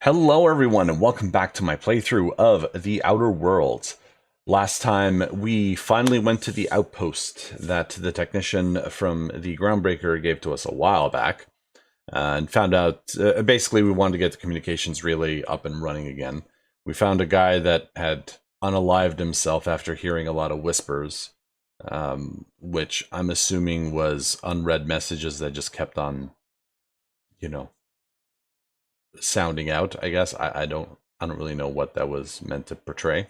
Hello everyone and welcome back to my playthrough of The Outer Worlds. Last time we finally went to the outpost that the technician from the Groundbreaker gave to us a while back and found out, basically we wanted to get the communications relay up and running again. We found a guy that had unalived himself after hearing a lot of whispers, which I'm assuming was unread messages that just kept on, sounding out, I guess. I don't really know what that was meant to portray.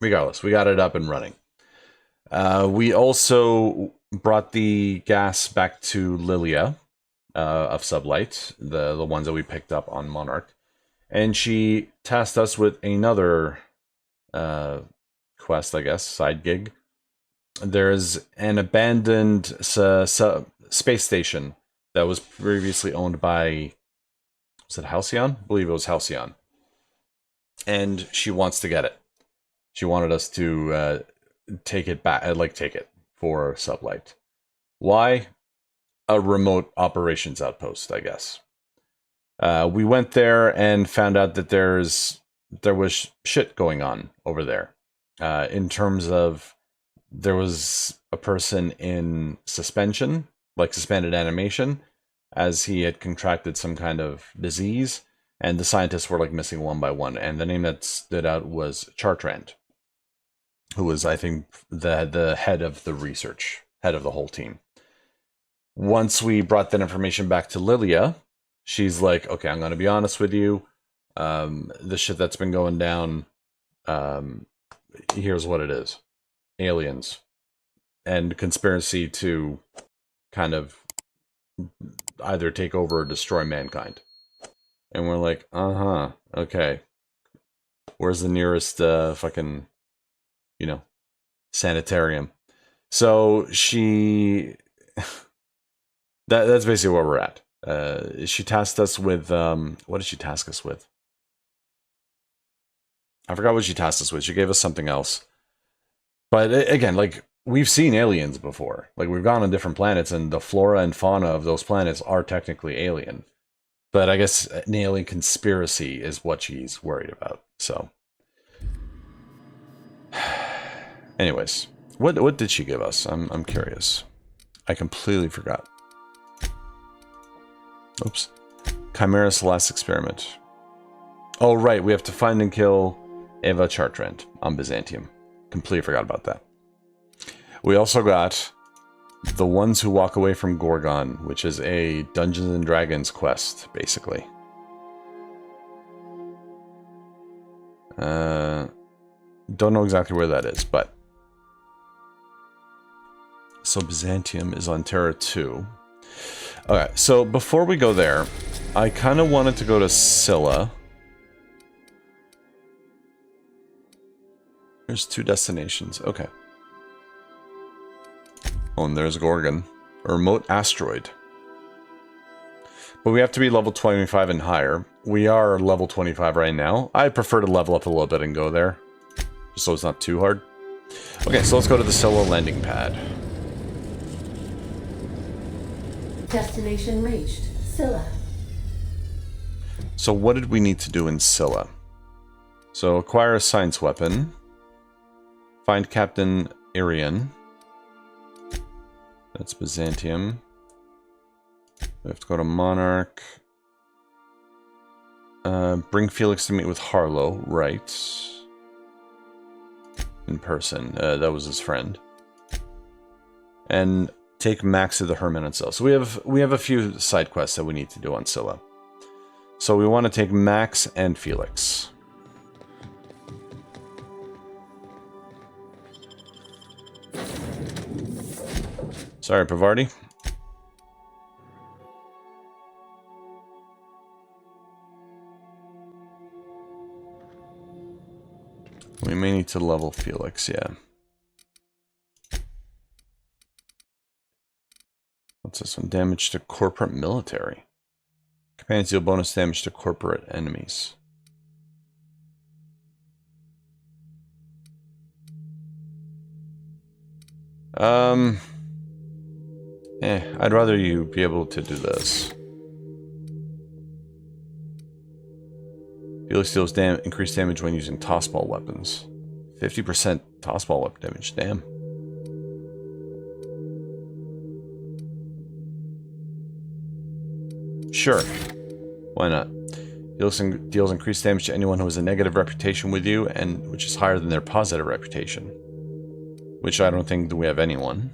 Regardless, we got it up and running. We also brought the gas back to Lilia of Sublight, the ones that we picked up on Monarch, and she tasked us with another quest, I guess, side gig. There's an abandoned space station that was previously owned by, was it Halcyon? I believe it was Halcyon. And she wants to get it. She wanted us to take it back, take it for Sublight. Why? A remote operations outpost, I guess. We went there and found out that there was shit going on over there. In terms of, there was a person in suspension, like suspended animation, as he had contracted some kind of disease, and the scientists were like missing one by one. And the name that stood out was Chartrand, who was, I think, the head of the research, head of the whole team. Once we brought that information back to Lilia, she's like, okay, I'm going to be honest with you. The shit that's been going down, here's what it is. Aliens. And conspiracy to kind of either take over or destroy mankind. And we're like, okay. Where's the nearest fucking, sanitarium? So she... that's basically where we're at. She tasked us with, what did she task us with? I forgot what she tasked us with. She gave us something else. But again, like, we've seen aliens before. Like, we've gone on different planets, and the flora and fauna of those planets are technically alien. But I guess an alien conspiracy is what she's worried about. So, anyways, what did she give us? I'm curious. I completely forgot. Oops. Chimera's last experiment. Oh, right. We have to find and kill Eva Chartrand on Byzantium. Completely forgot about that. We also got The Ones Who Walk Away from Gorgon, which is a Dungeons and Dragons quest, basically. Don't know exactly where that is, but... So Byzantium is on Terra 2. Okay, so before we go there, I kind of wanted to go to Scylla. There's two destinations. Okay. Oh, and there's Gorgon. A remote asteroid. But we have to be level 25 and higher. We are level 25 right now. I prefer to level up a little bit and go there, just so it's not too hard. Okay, so let's go to the Scylla landing pad. Destination reached. Scylla. So what did we need to do in Scylla? So acquire a science weapon. Find Captain Irian. That's Byzantium. We have to go to Monarch. Bring Felix to meet with Harlow. Right. In person. That was his friend. And take Max to the Herman and Scylla. So we have a few side quests that we need to do on Scylla. So we want to take Max and Felix. Sorry, Pavardi. We may need to level Felix, yeah. What's this one? Damage to corporate military. Companions deal bonus damage to corporate enemies. I'd rather you be able to do this. Felix deals increased damage when using tossball weapons. 50% tossball weapon damage. Damn. Sure. Why not? Deals increased damage to anyone who has a negative reputation with you, and which is higher than their positive reputation. Which I don't think that we have anyone.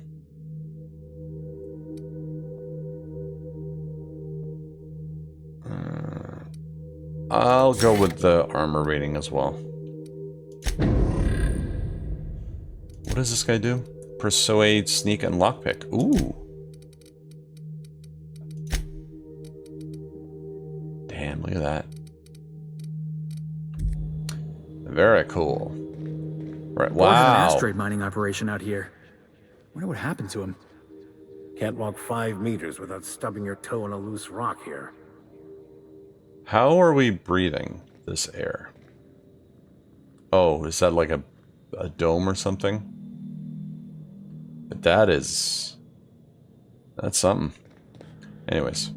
I'll go with the armor rating as well. What does this guy do? Persuade, sneak, and lockpick. Ooh. Damn, look at that. Very cool. Right, wow. There's an asteroid mining operation out here. Wonder what happened to him. Can't walk 5 meters without stubbing your toe on a loose rock here. How are we breathing this air? Oh, is that like a dome or something? But that's something. Anyways.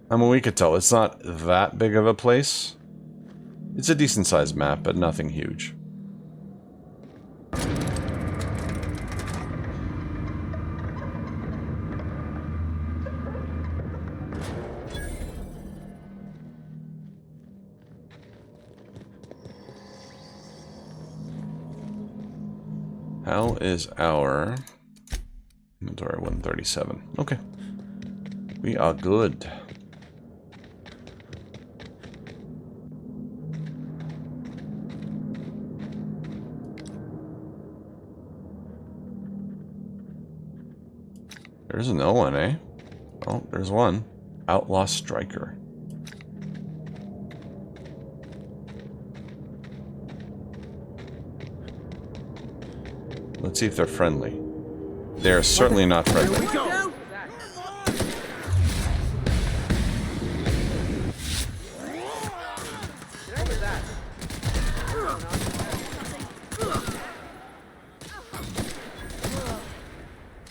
I mean, we could tell it's not that big of a place. It's a decent sized map, but nothing huge. How is our inventory? 137. Okay. We are good. There's no one, eh? Oh, there's one. Outlaw Striker. Let's see if they're friendly. They're certainly not friendly. Here we go!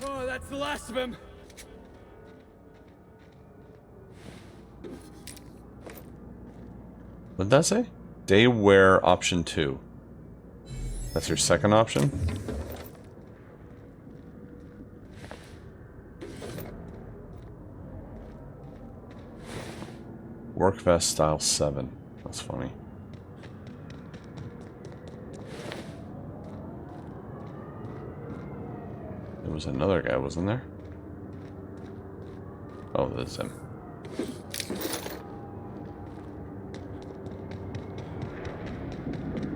Oh, that's the last of him. What did that say? Dayware option 2. That's your second option? Work vest style 7. That's funny. There was another guy, wasn't there? Oh, that's him.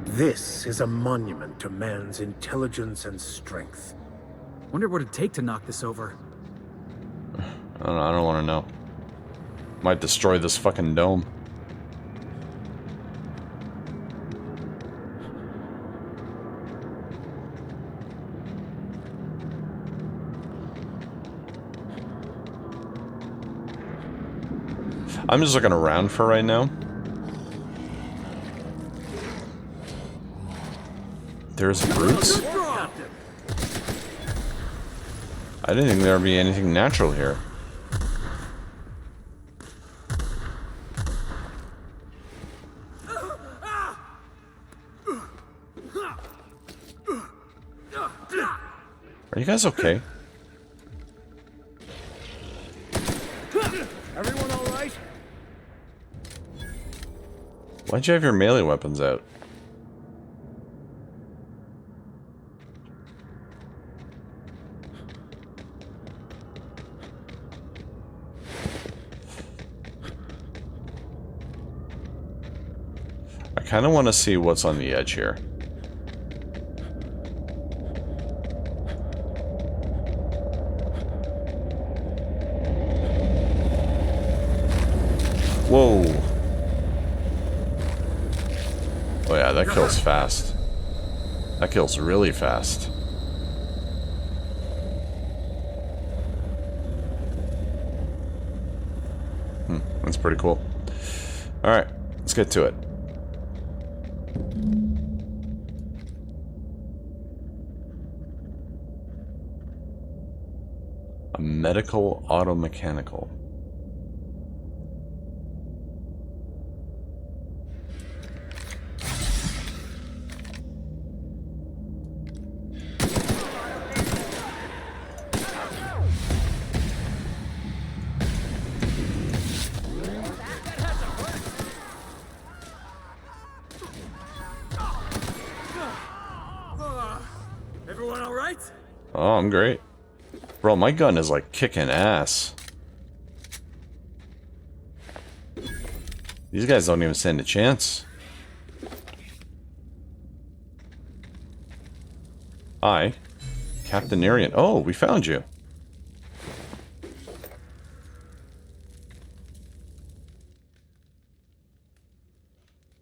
This is a monument to man's intelligence and strength. Wonder what it'd take to knock this over. I don't want to know. Might destroy this fucking dome. I'm just looking around for right now. There's brutes? I didn't think there'd be anything natural here. Are you guys okay? Everyone all right? Why'd you have your melee weapons out? I kind of want to see what's on the edge here. Whoa. Oh yeah, that kills fast. That kills really fast. That's pretty cool. Alright, let's get to it. A medical automechanical. Oh, I'm great. Bro, my gun is like kicking ass. These guys don't even stand a chance. Hi. Captain Arian. Oh, we found you.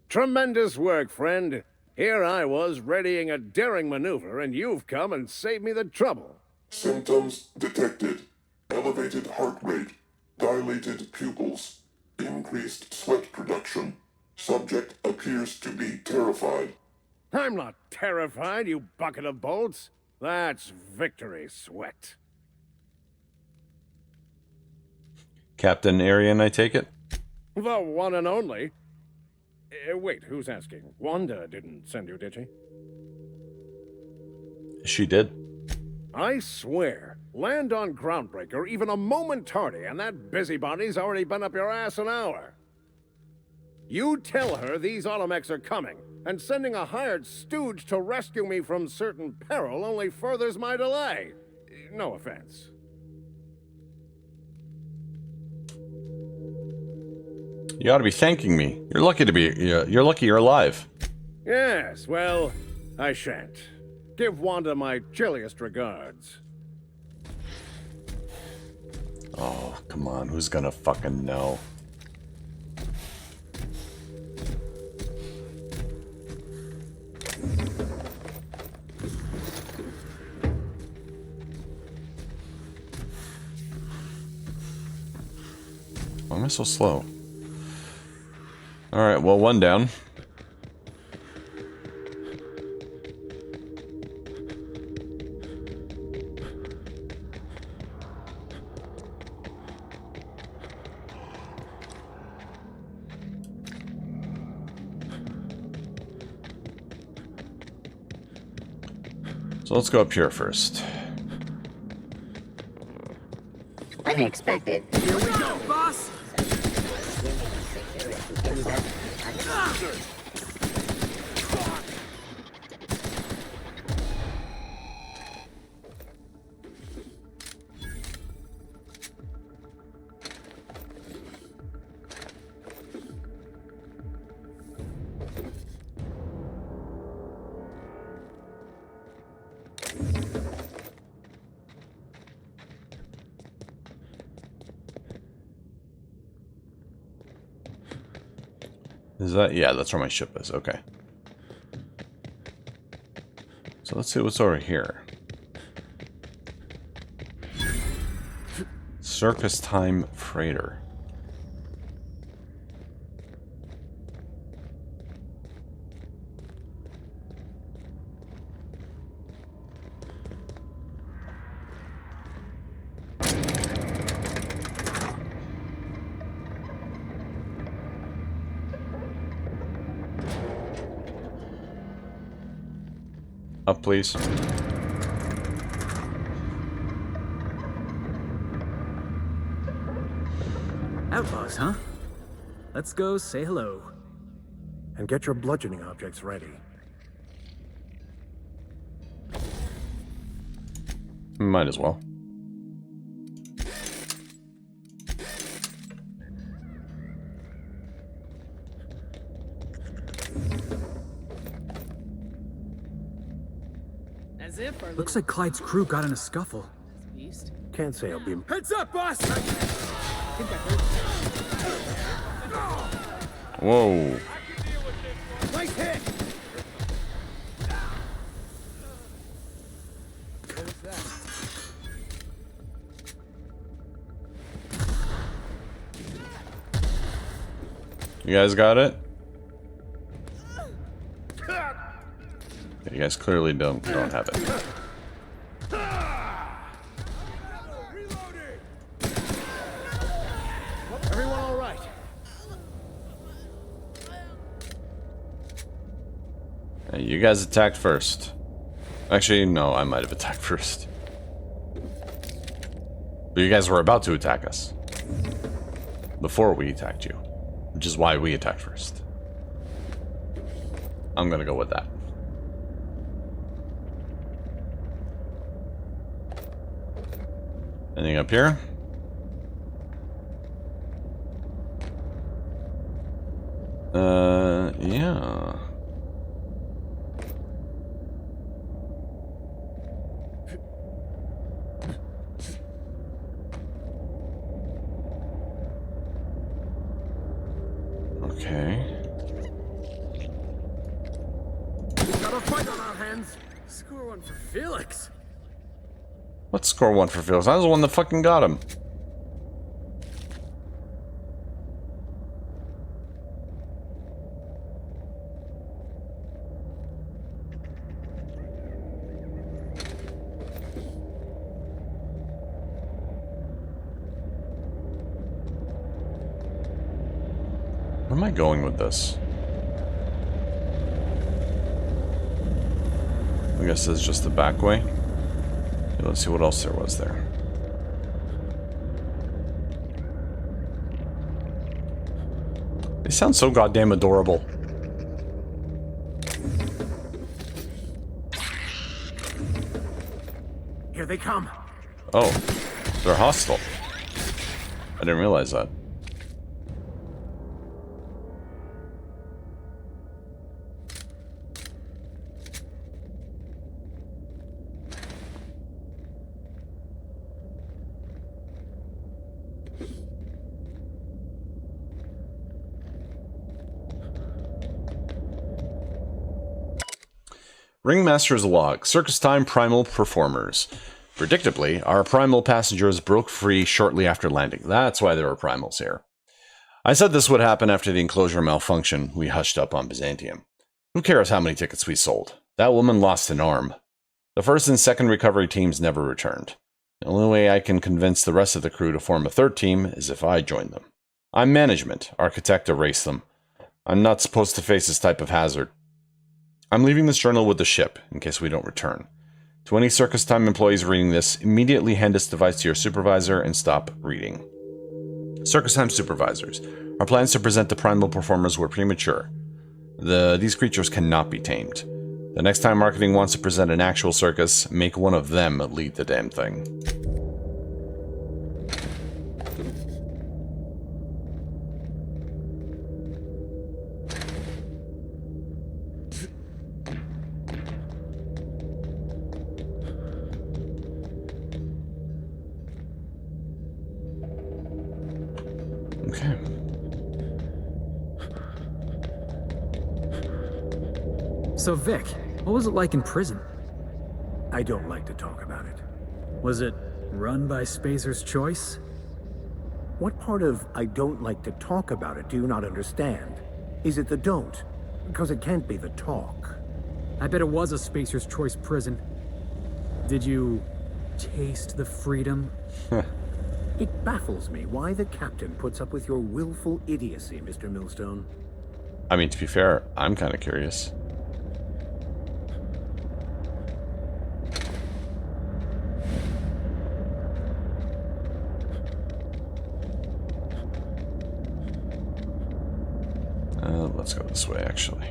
Tremendous work, friend. Here I was readying a daring maneuver, and you've come and saved me the trouble. Symptoms detected. Elevated heart rate, dilated pupils, increased sweat production. Subject appears to be terrified. I'm not terrified, you bucket of bolts. That's victory sweat. Captain Arian, I take it? The one and only. Wait, who's asking? Wanda didn't send you, did she? She did. I swear, land on Groundbreaker even a moment tardy, and that busybody's already been up your ass an hour. You tell her these automechs are coming, and sending a hired stooge to rescue me from certain peril only furthers my delay. No offense. You ought to be thanking me. You're lucky to be. You're lucky you're alive. Yes, well, I shan't. Give Wanda my chilliest regards. Oh, come on. Who's gonna fucking know? Why am I so slow? Alright, well, one down. So let's go up here first. Unexpected. Here we go, boss! Is that? Yeah, that's where my ship is. Okay. So let's see what's over here. Circus Time Freighter. Up, please. Outlaws, huh? Let's go say hello. And get your bludgeoning objects ready. Might as well. As if our Looks like Clyde's crew got in a scuffle. beast. Can't say I'll be... Heads up, boss! I think I heard. Whoa. Nice hit! What was that? You guys got it? You guys clearly don't have it. Everyone all right? You guys attacked first. Actually, no, I might have attacked first. But you guys were about to attack us. Before we attacked you. Which is why we attacked first. I'm gonna go with that. Anything up here? Yeah. Okay. Got a fight on our hands. Score one for Felix. Let's score one for Felix. I was the one that fucking got him. Where am I going with this? I guess this is just the back way. Okay, let's see what else there was there. They sound so goddamn adorable. Here they come. Oh, they're hostile. I didn't realize that. Ringmaster's log. Circus time primal performers. Predictably, our primal passengers broke free shortly after landing. That's why there were primals here. I said this would happen after the enclosure malfunction we hushed up on Byzantium. Who cares how many tickets we sold? That woman lost an arm. The first and second recovery teams never returned. The only way I can convince the rest of the crew to form a third team is if I join them. I'm management. Architect erased them. I'm not supposed to face this type of hazard. I'm leaving this journal with the ship, in case we don't return. To any Circus Time employees reading this, immediately hand this device to your supervisor and stop reading. Circus Time supervisors. Our plans to present the primal performers were premature. These creatures cannot be tamed. The next time marketing wants to present an actual circus, make one of them lead the damn thing. Okay. So, Vic, what was it like in prison? I don't like to talk about it. Was it run by Spacer's choice? What part of I don't like to talk about it do you not understand? Is it the don't? Because it can't be the talk. I bet it was a Spacer's choice prison. Did you taste the freedom? It baffles me why the captain puts up with your willful idiocy, Mr. Millstone. I mean, to be fair, I'm kind of curious. Let's go this way, actually.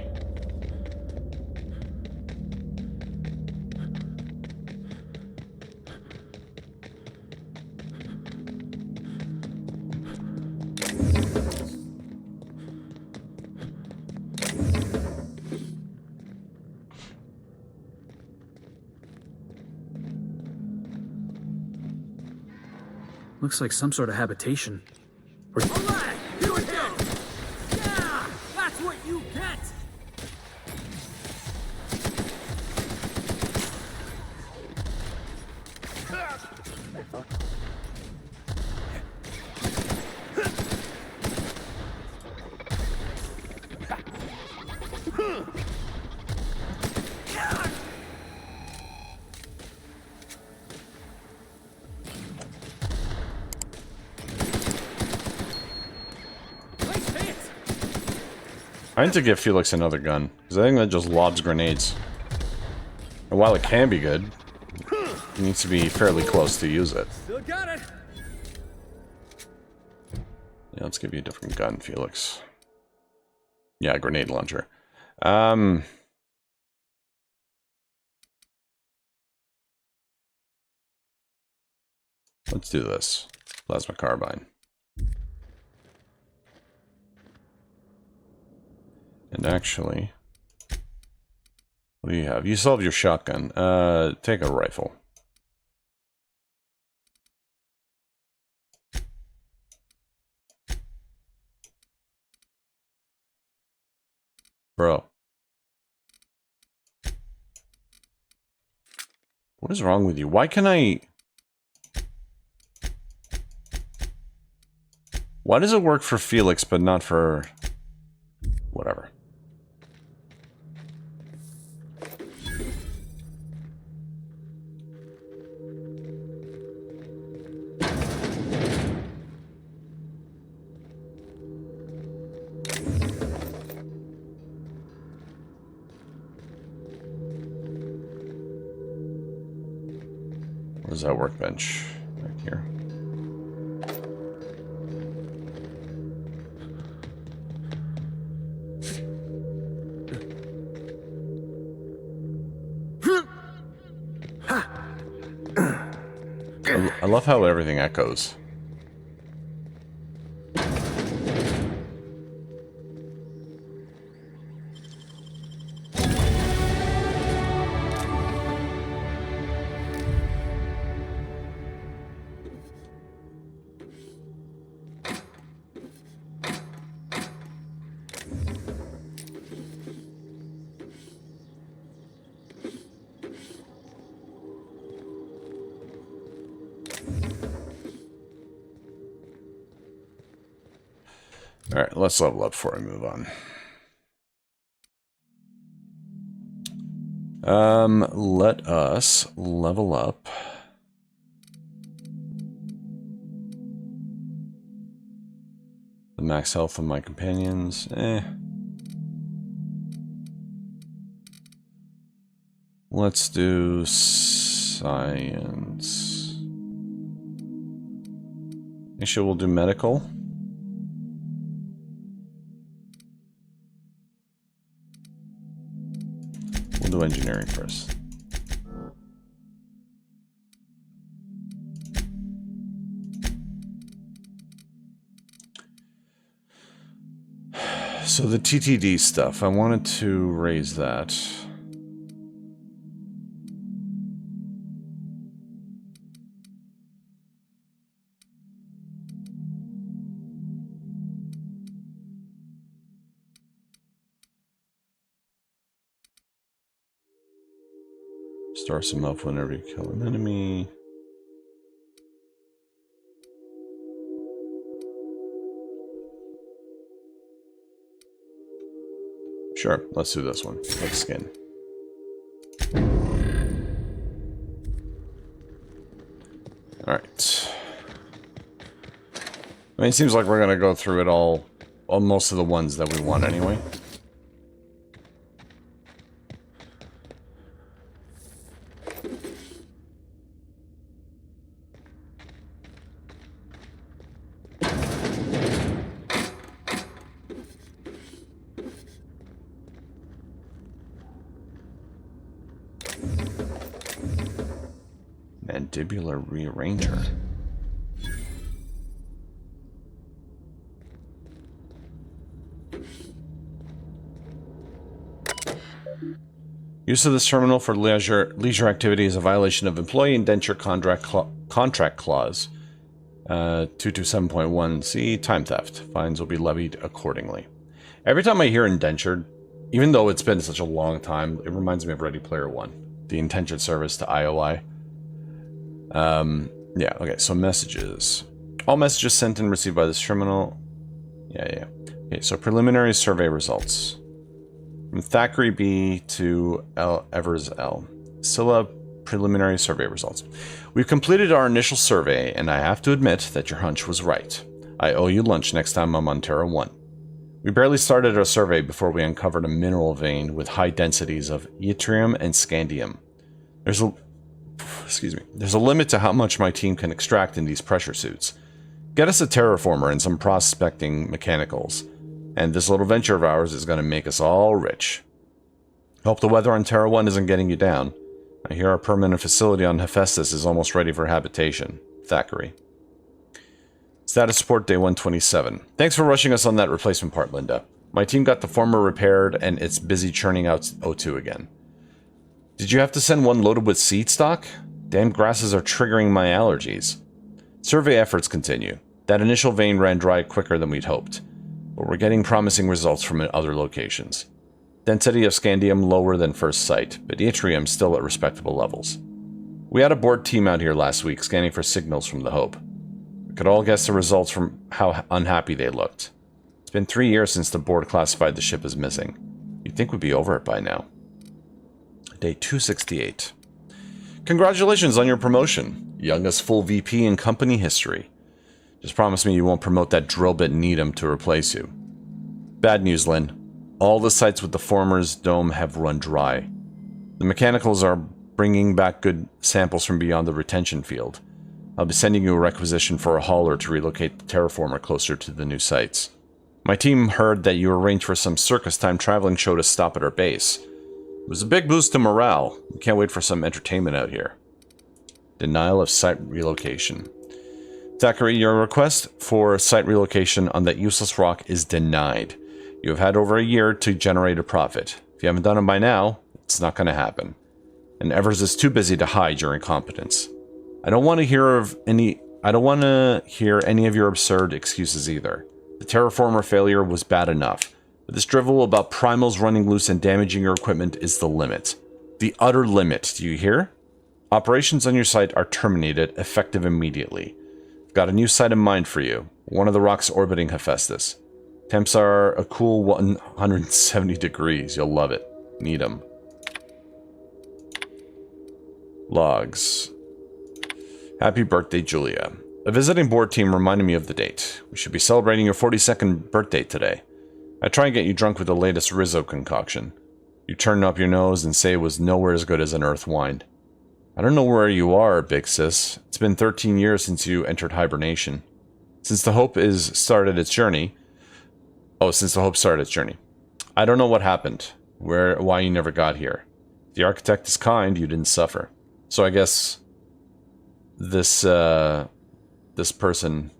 Looks like some sort of habitation. Alright, here we go! Yeah! That's what you get! I need to give Felix another gun, because I think that just lobs grenades. And while it can be good, it needs to be fairly close to use it. Still got it! Yeah, let's give you a different gun, Felix. Yeah, grenade launcher. Let's do this. Plasma carbine. And actually, what do you have? You still have your shotgun. Take a rifle. Bro. What is wrong with you? Why can I... Why does it work for Felix, but not for... Whatever. Where's that workbench? Right here. I love how everything echoes. Alright, let's level up before I move on. Let us level up. The max health of my companions. Let's do science. Actually, we'll do medical. We'll do engineering first. So the TTD stuff, I wanted to raise that. Start some up whenever you kill an enemy. Sure, let's do this one. Like skin. Alright. I mean, it seems like we're gonna go through it all on most of the ones that we want anyway. Mandibular rearranger. Use of this terminal for leisure activity is a violation of employee indenture contract clause 227.1c, time theft. Fines will be levied accordingly. Every time I hear indentured, even though it's been such a long time, it reminds me of Ready Player One, the indentured service to IOI. Yeah, okay, so messages. All messages sent and received by this terminal. Yeah. Okay, so preliminary survey results. From Thackeray B to Evers L. Scylla preliminary survey results. We've completed our initial survey, and I have to admit that your hunch was right. I owe you lunch next time I'm on Terra 1. We barely started our survey before we uncovered a mineral vein with high densities of yttrium and scandium. There's a limit to how much my team can extract in these pressure suits. Get us a terraformer and some prospecting mechanicals, and this little venture of ours is going to make us all rich. Hope the weather on Terra 1 isn't getting you down. I hear our permanent facility on Hephaestus is almost ready for habitation. Thackeray. Status report day 127. Thanks for rushing us on that replacement part, Linda. My team got the former repaired and it's busy churning out O2 again. Did you have to send one loaded with seed stock? Damn grasses are triggering my allergies. Survey efforts continue. That initial vein ran dry quicker than we'd hoped, but we're getting promising results from other locations. Density of scandium lower than first sight, but yttrium still at respectable levels. We had a board team out here last week scanning for signals from the Hope. We could all guess the results from how unhappy they looked. It's been 3 years since the board classified the ship as missing. You'd think we'd be over it by now. Day 268. Congratulations on your promotion. Youngest full VP in company history. Just promise me you won't promote that drillbit Needham to replace you. Bad news, Lynn. All the sites with the former's dome have run dry. The mechanicals are bringing back good samples from beyond the retention field. I'll be sending you a requisition for a hauler to relocate the terraformer closer to the new sites. My team heard that you arranged for some circus time traveling show to stop at our base. It was a big boost to morale. We can't wait for some entertainment out here. Denial of site relocation. Thackeray, your request for site relocation on that useless rock is denied. You have had over a year to generate a profit. If you haven't done it by now, it's not going to happen. And Evers is too busy to hide your incompetence. I don't want to hear any of your absurd excuses either. The terraformer failure was bad enough. But this drivel about primals running loose and damaging your equipment is the limit. The utter limit, do you hear? Operations on your site are terminated, effective immediately. I've got a new site in mind for you. One of the rocks orbiting Hephaestus. Temps are a cool 170 degrees. You'll love it. Need 'em. Logs. Happy birthday, Julia. A visiting board team reminded me of the date. We should be celebrating your 42nd birthday today. I try and get you drunk with the latest Rizzo concoction. You turn up your nose and say it was nowhere as good as an earth wine. I don't know where you are, big sis. It's been 13 years since you entered hibernation. Since the Hope started its journey. I don't know what happened. Why you never got here. If the architect is kind, you didn't suffer. So I guess this person,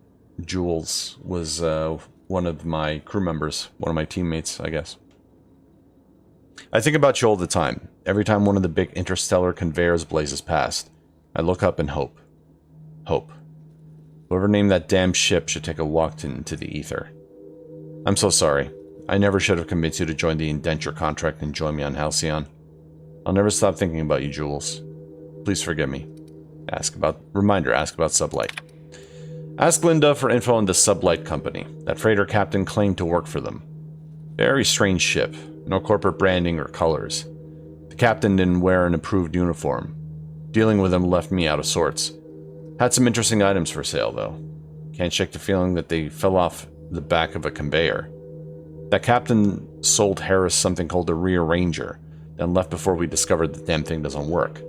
Jules, was one of my crew members, one of my teammates, I guess. I think about you all the time. Every time one of the big interstellar conveyors blazes past, I look up and hope. Hope. Whoever named that damn ship should take a walk into the ether. I'm so sorry. I never should have convinced you to join the indenture contract and join me on Halcyon. I'll never stop thinking about you, Jules. Please forgive me. Ask about Sublight. Ask Linda for info on the Sublight Company. That freighter captain claimed to work for them. Very strange ship. No corporate branding or colors. The captain didn't wear an approved uniform. Dealing with him left me out of sorts. Had some interesting items for sale, though. Can't shake the feeling that they fell off the back of a conveyor. That captain sold Harris something called a rearranger, then left before we discovered the damn thing doesn't work.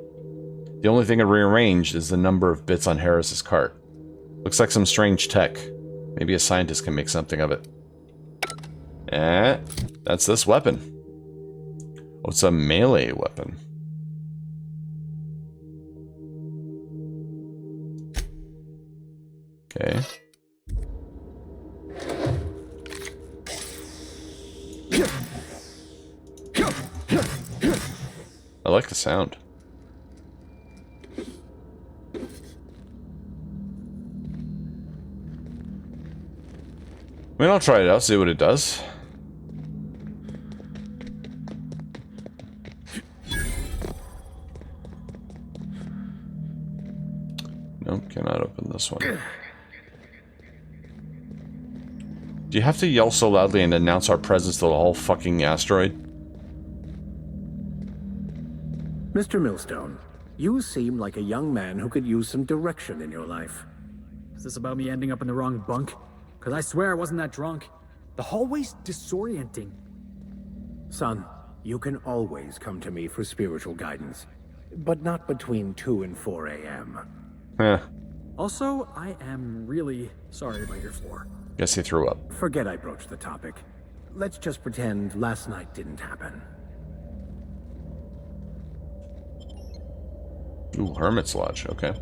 The only thing it rearranged is the number of bits on Harris's cart. Looks like some strange tech. Maybe a scientist can make something of it. That's this weapon. Oh, it's a melee weapon. Okay. I like the sound. I mean, I'll try it out, see what it does. Nope, cannot open this one. Do you have to yell so loudly and announce our presence to the whole fucking asteroid? Mr. Millstone, you seem like a young man who could use some direction in your life. Is this about me ending up in the wrong bunk? Because I swear I wasn't that drunk. The hallway's disorienting. Son, you can always come to me for spiritual guidance, but not between 2 and 4 a.m. Also, I am really sorry about your floor. Guess he threw up. Forget I broached the topic. Let's just pretend last night didn't happen. Ooh, Hermit's Lodge, okay.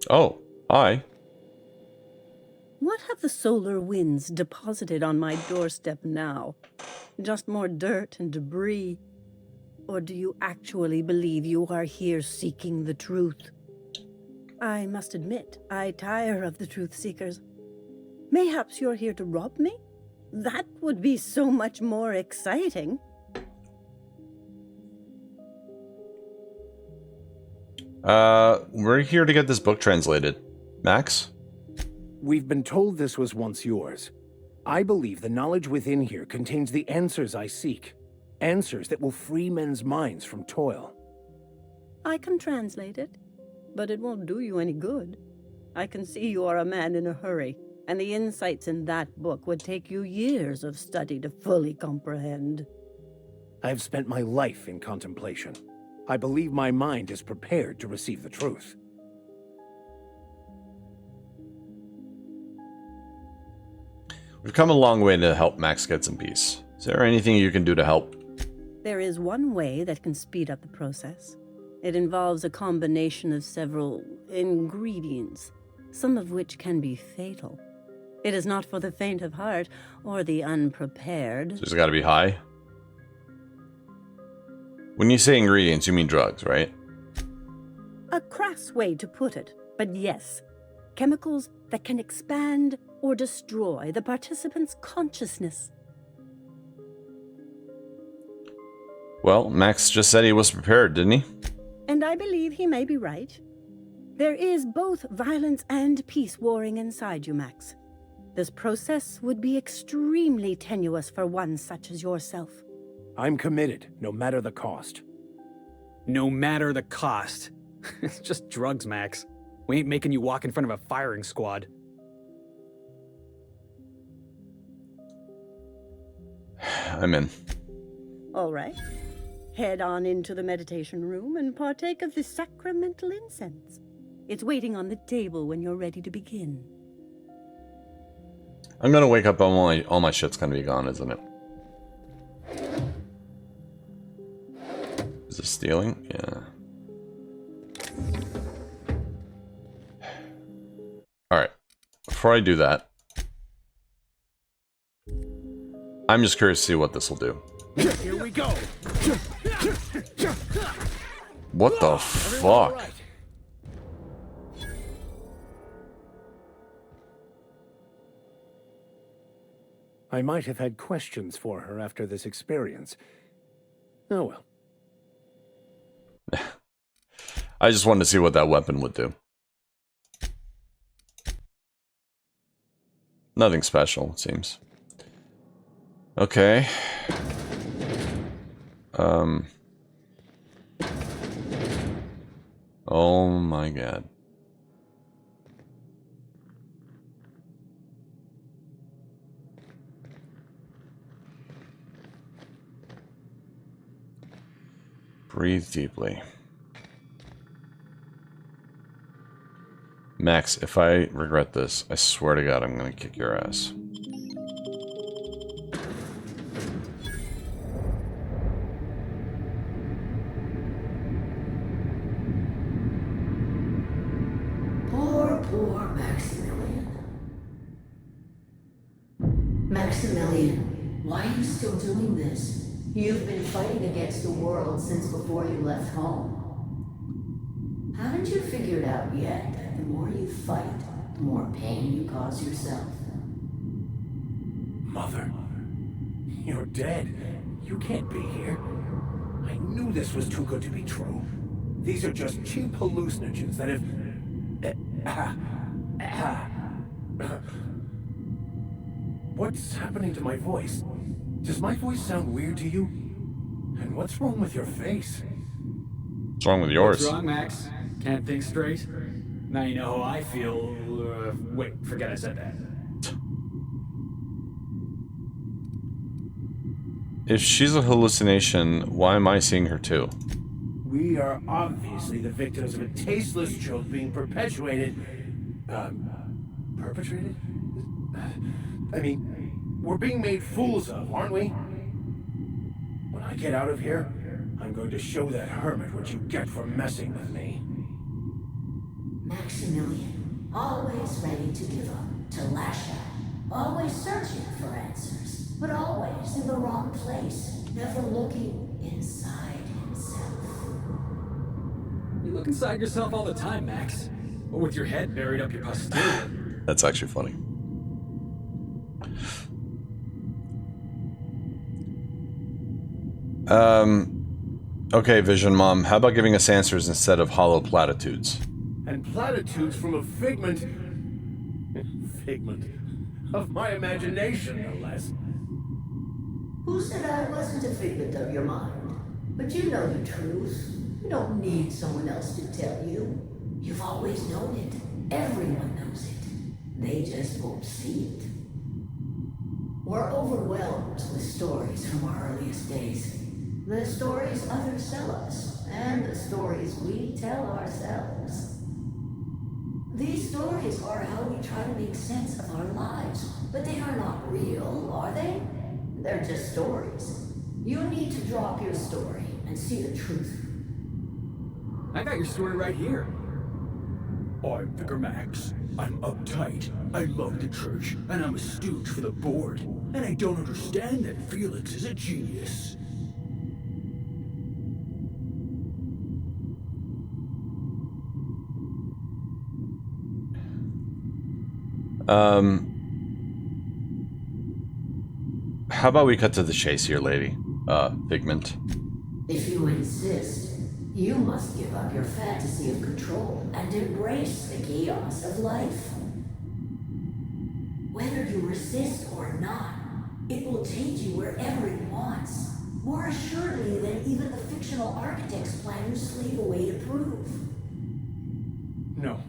Oh, hi. What have the solar winds deposited on my doorstep now? Just more dirt and debris? Or do you actually believe you are here seeking the truth? I must admit, I tire of the truth seekers. Mayhaps you're here to rob me? That would be so much more exciting. We're here to get this book translated. Max? We've been told this was once yours. I believe the knowledge within here contains the answers I seek. Answers that will free men's minds from toil. I can translate it, but it won't do you any good. I can see you are a man in a hurry, and the insights in that book would take you years of study to fully comprehend. I've spent my life in contemplation. I believe my mind is prepared to receive the truth. We've come a long way to help Max get some peace. Is there anything you can do to help? There is one way that can speed up the process. It involves a combination of several ingredients, some of which can be fatal. It is not for the faint of heart or the unprepared. So it's got to be high? When you say ingredients, you mean drugs, right? A crass way to put it, but yes. Chemicals that can expand or destroy the participant's consciousness. Well, Max just said he was prepared, didn't he? And I believe he may be right. There is both violence and peace warring inside you, Max. This process would be extremely tenuous for one such as yourself. I'm committed, no matter the cost. No matter the cost. It's just drugs, Max. We ain't making you walk in front of a firing squad. I'm in. All right. Head on into the meditation room and partake of the sacramental incense. It's waiting on the table when you're ready to begin. I'm gonna wake up and all my shit's gonna be gone, isn't it? Is this stealing? Yeah. Alright. Before I do that, I'm just curious to see what this will do. Here we go. What the fuck? Right. I might have had questions for her after this experience. Oh well. I just wanted to see what that weapon would do. Nothing special, it seems. Okay. Oh my god. Breathe deeply. Max, if I regret this, I swear to God I'm gonna kick your ass. Poor Maximilian. Maximilian, why are you still doing this? You've been fighting against the world since before you left home. Haven't you figured out yet that the more you fight, the more pain you cause yourself? Mother, you're dead. You can't be here. I knew this was too good to be true. These are just cheap hallucinogens that have... What's happening to my voice? Does my voice sound weird to you? And what's wrong with your face? What's wrong with yours? What's wrong, Max? Can't think straight? Now you know how I feel. Wait, forget I said that. If she's a hallucination, why am I seeing her too? We are obviously the victims of a tasteless joke being perpetuated. Perpetrated? I mean, we're being made fools of, aren't we? When I get out of here, I'm going to show that hermit what you get for messing with me. Maximilian, always ready to give up, to lash out, always searching for answers, but always in the wrong place, never looking inside himself. You look inside yourself all the time, Max. Or with your head buried up your posterior. That's actually funny. Okay, Vision Mom, how about giving us answers instead of hollow platitudes? And platitudes from a figment of my imagination, no less. Who said I wasn't a figment of your mind? But you know the truth. You don't need someone else to tell you. You've always known it. Everyone knows it. They just won't see it. We're overwhelmed with stories from our earliest days. The stories others tell us, and the stories we tell ourselves. These stories are how we try to make sense of our lives, but they are not real, are they? They're just stories. You need to drop your story and see the truth. I got your story right here. I'm Vicar Max. I'm uptight. I love the church, and I'm a stooge for the board. And I don't understand that Felix is a genius. How about we cut to the chase here, lady? Figment. If you insist, you must give up your fantasy of control and embrace the chaos of life. Whether you resist or not, it will take you wherever it wants, more assuredly than even the fictional architect's plan you slave away to prove. No,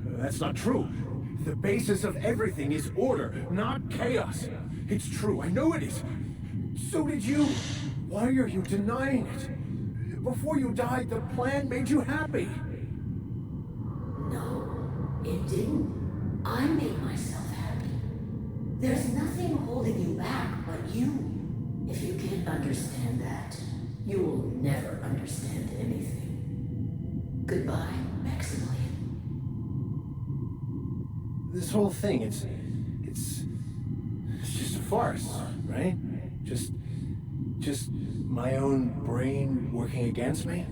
that's not true. The basis of everything is order, not chaos. It's true, I know it is. So did you. Why are you denying it? Before you died, the plan made you happy. No, it didn't. I made myself happy. There's nothing holding you back but you. If you can't understand that, you will never understand anything. Goodbye, Maximilian. This whole thing, it's just a farce, right? Just my own brain working against me?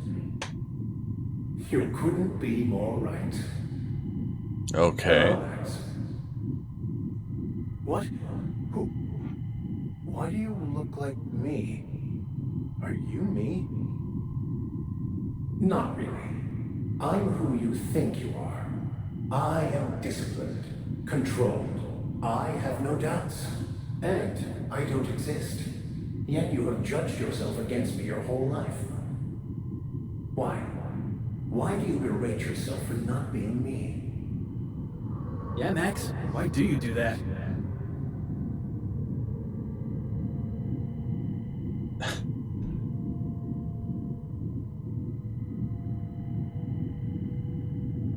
You couldn't be more right. Okay. What? Who? Why do you look like me? Are you me? Not really. I'm who you think you are. I am disciplined, controlled. I have no doubts. And I don't exist. Yet you have judged yourself against me your whole life. Why? Why do you berate yourself for not being me? Yeah, Max. Why do you do that?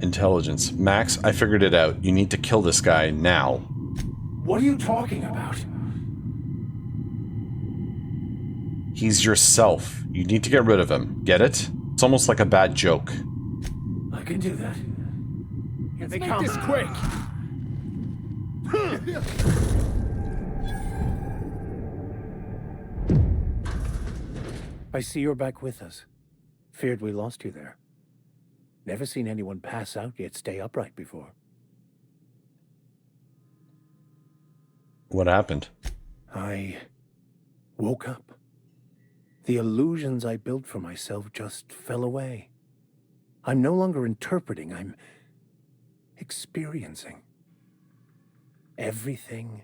Intelligence. Max, I figured it out. You need to kill this guy now. What are you talking about? He's yourself. You need to get rid of him. Get it? It's almost like a bad joke. I can do that. Here they Make come. this quick! I see you're back with us. Feared we lost you there. Never seen anyone pass out yet stay upright before. What happened? I woke up. The illusions I built for myself just fell away. I'm no longer interpreting, I'm experiencing. Everything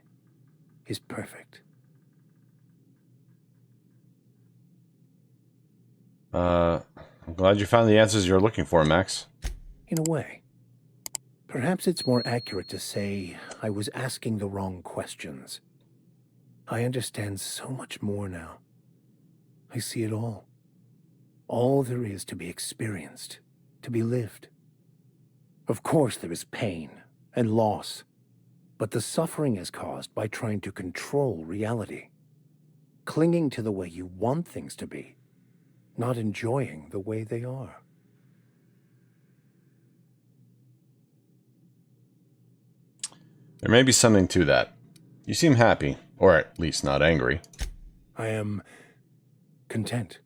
is perfect. I'm glad you found the answers you're looking for, Max. In a way. Perhaps it's more accurate to say I was asking the wrong questions. I understand so much more now. I see it all. All there is to be experienced, to be lived. Of course there is pain and loss, but the suffering is caused by trying to control reality, clinging to the way you want things to be, not enjoying the way they are. There may be something to that. You seem happy, or at least not angry. I am content.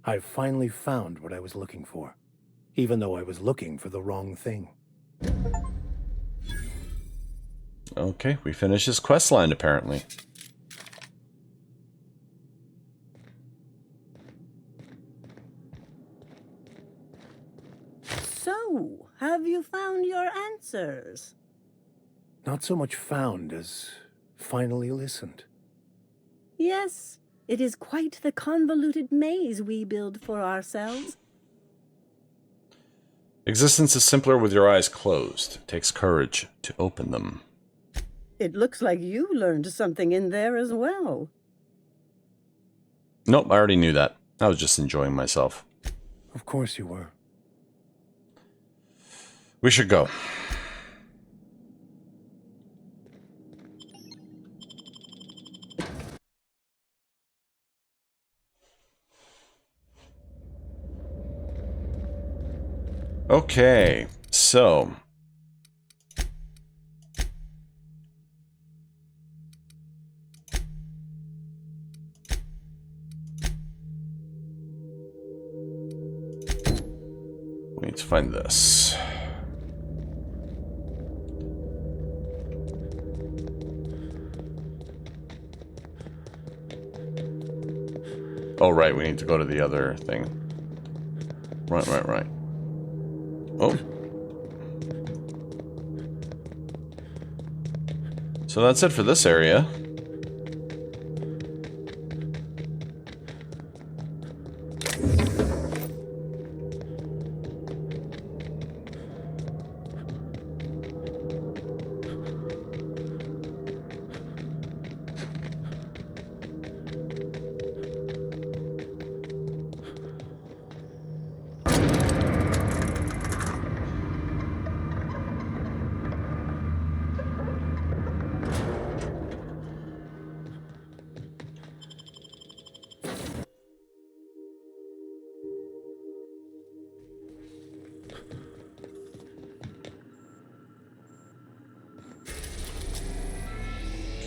I've finally found what I was looking for, even though I was looking for the wrong thing. Okay, we finished this quest line apparently. So, have you found your answers? Not so much found as finally listened. Yes, it is quite the convoluted maze we build for ourselves. Existence is simpler with your eyes closed. It takes courage to open them. It looks like you learned something in there as well. Nope, I already knew that. I was just enjoying myself. Of course you were. We should go. Okay, so we need to find this. Oh, right, we need to go to the other thing. Right. Oh. So that's it for this area.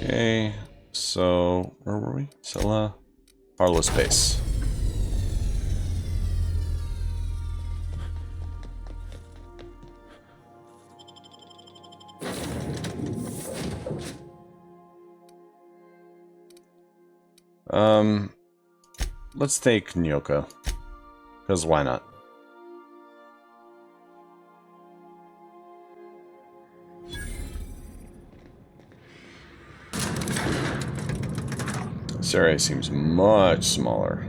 Okay, so where were we? Scylla, Harlow's base. Let's take Nyoka, because why not? This area seems much smaller.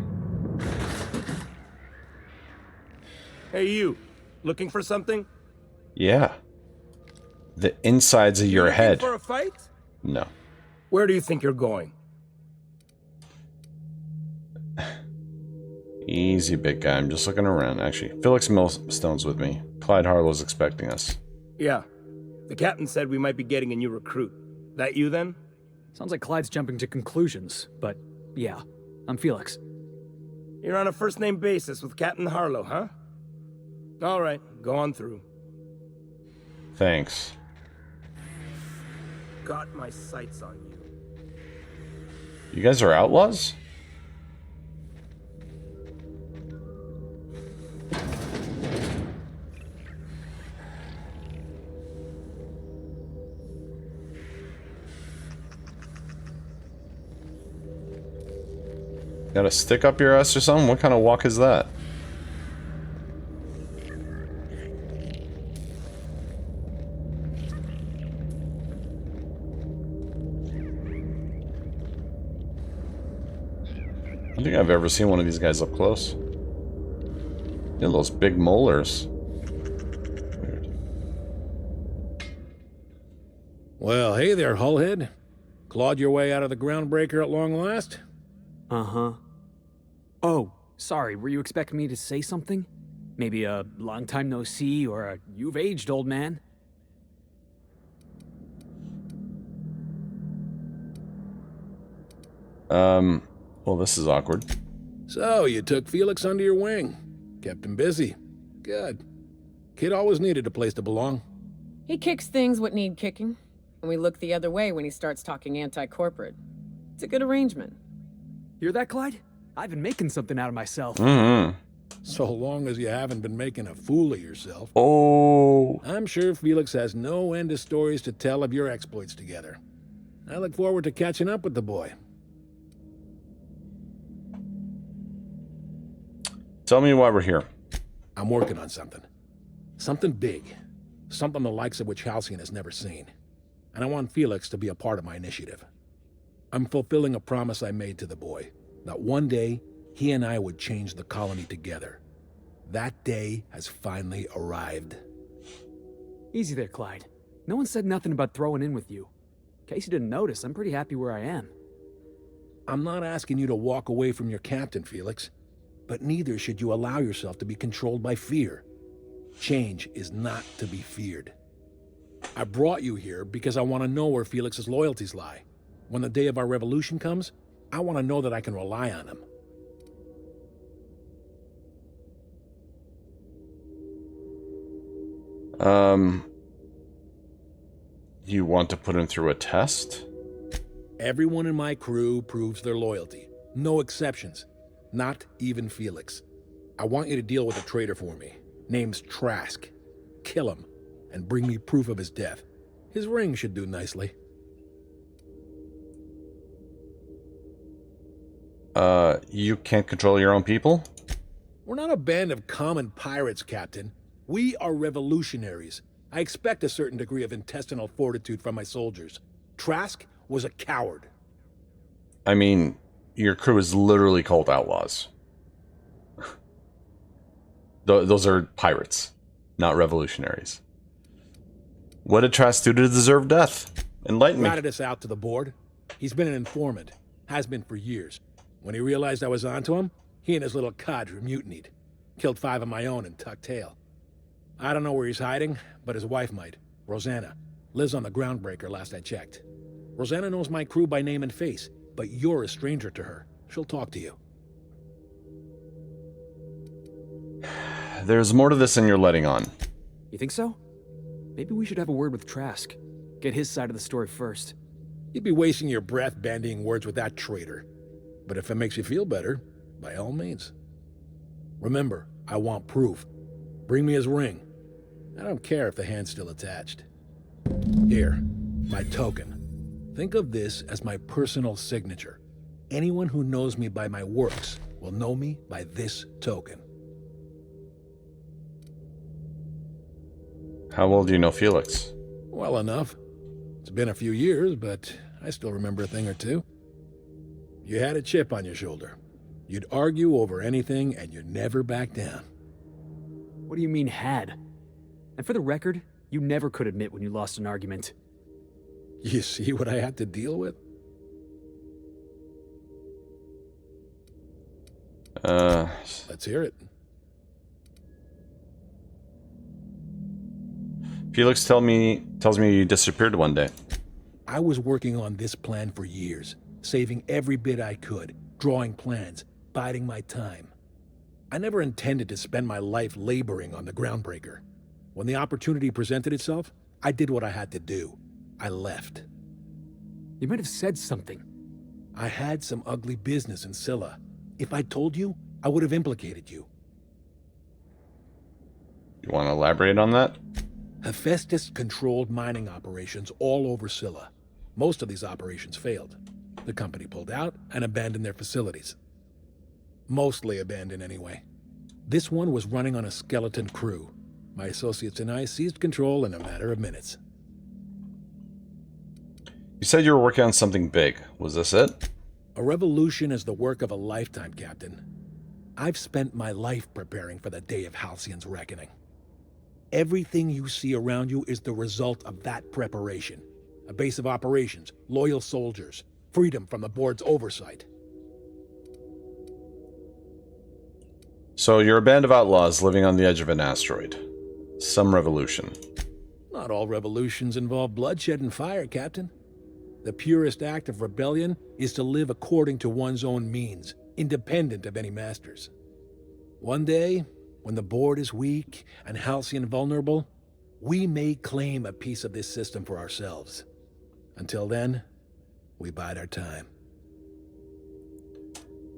Hey, you. Looking for something? Yeah. The insides of your Looking head. for a fight? No. Where do you think you're going? Easy, big guy. I'm just looking around. Actually, Felix Millstone's with me. Clyde Harlow's expecting us. Yeah. The captain said we might be getting a new recruit. That you, then? Sounds like Clyde's jumping to conclusions, but yeah, I'm Felix. You're on a first-name basis with Captain Harlow, huh? All right, go on through. Thanks. Got my sights on you. You guys are outlaws? Got a stick up your ass or something? What kind of walk is that? I don't think I've ever seen one of these guys up close. Yeah, those big molars. Weird. Well, hey there, Hullhead. Clawed your way out of the groundbreaker at long last? Uh-huh. Oh, sorry, were you expecting me to say something? Maybe a long time no see, or a you've aged, old man? Well, this is awkward. So, you took Felix under your wing. Kept him busy. Good. Kid always needed a place to belong. He kicks things what need kicking. and we look the other way when he starts talking anti-corporate. It's a good arrangement. Hear that, Clyde? I've been making something out of myself. Mm-hmm. So long as you haven't been making a fool of yourself. Oh. I'm sure Felix has no end of stories to tell of your exploits together. I look forward to catching up with the boy. Tell me why we're here. I'm working on something. Something big. Something the likes of which Halcyon has never seen. And I want Felix to be a part of my initiative. I'm fulfilling a promise I made to the boy, that one day he and I would change the colony together. That day has finally arrived. Easy there, Clyde. No one said nothing about throwing in with you. In case you didn't notice, I'm pretty happy where I am. I'm not asking you to walk away from your captain, Felix. But neither should you allow yourself to be controlled by fear. Change is not to be feared. I brought you here because I want to know where Felix's loyalties lie. When the day of our revolution comes, I want to know that I can rely on him. You want to put him through a test? Everyone in my crew proves their loyalty. No exceptions. Not even Felix. I want you to deal with a traitor for me. Name's Trask. Kill him, and bring me proof of his death. His ring should do nicely. You can't control your own people? We're not a band of common pirates, Captain. We are revolutionaries. I expect a certain degree of intestinal fortitude from my soldiers. Trask was a coward. I mean, your crew is literally called outlaws. Those are pirates, not revolutionaries. What did Trask do to deserve death? Enlighten me. Ratted us out to the board. He's been an informant. Has been for years. When he realized I was onto him, he and his little cadre mutinied. Killed 5 of my own and tucked tail. I don't know where he's hiding, but his wife might. Rosanna. Lives on the Groundbreaker last I checked. Rosanna knows my crew by name and face, but you're a stranger to her. She'll talk to you. There's more to this than you're letting on. You think so? Maybe we should have a word with Trask. Get his side of the story first. You'd be wasting your breath bandying words with that traitor. But if it makes you feel better, by all means. Remember, I want proof. Bring me his ring. I don't care if the hand's still attached. Here, my token. Think of this as my personal signature. Anyone who knows me by my works will know me by this token. How well do you know Felix? Well enough. It's been a few years, but I still remember a thing or two. You had a chip on your shoulder. You'd argue over anything, and you'd never back down. What do you mean, had? And for the record, you never could admit when you lost an argument. You see what I had to deal with? Let's hear it. Felix tells me you disappeared one day. I was working on this plan for years, saving every bit I could, drawing plans, biding my time. I never intended to spend my life laboring on the Groundbreaker. When the opportunity presented itself, I did what I had to do. I left. You might have said something. I had some ugly business in Scylla. If I told you, I would have implicated you. You want to elaborate on that? Hephaestus controlled mining operations all over Scylla. Most of these operations failed. The company pulled out and abandoned their facilities. Mostly abandoned anyway. This one was running on a skeleton crew. My associates and I seized control in a matter of minutes. You said you were working on something big. Was this it? A revolution is the work of a lifetime, Captain. I've spent my life preparing for the day of Halcyon's reckoning. Everything you see around you is the result of that preparation. A base of operations, loyal soldiers, freedom from the board's oversight. So you're a band of outlaws living on the edge of an asteroid. Some revolution. Not all revolutions involve bloodshed and fire, Captain. The purest act of rebellion is to live according to one's own means, independent of any masters. One day, when the board is weak and Halcyon vulnerable, we may claim a piece of this system for ourselves. Until then, we bide our time.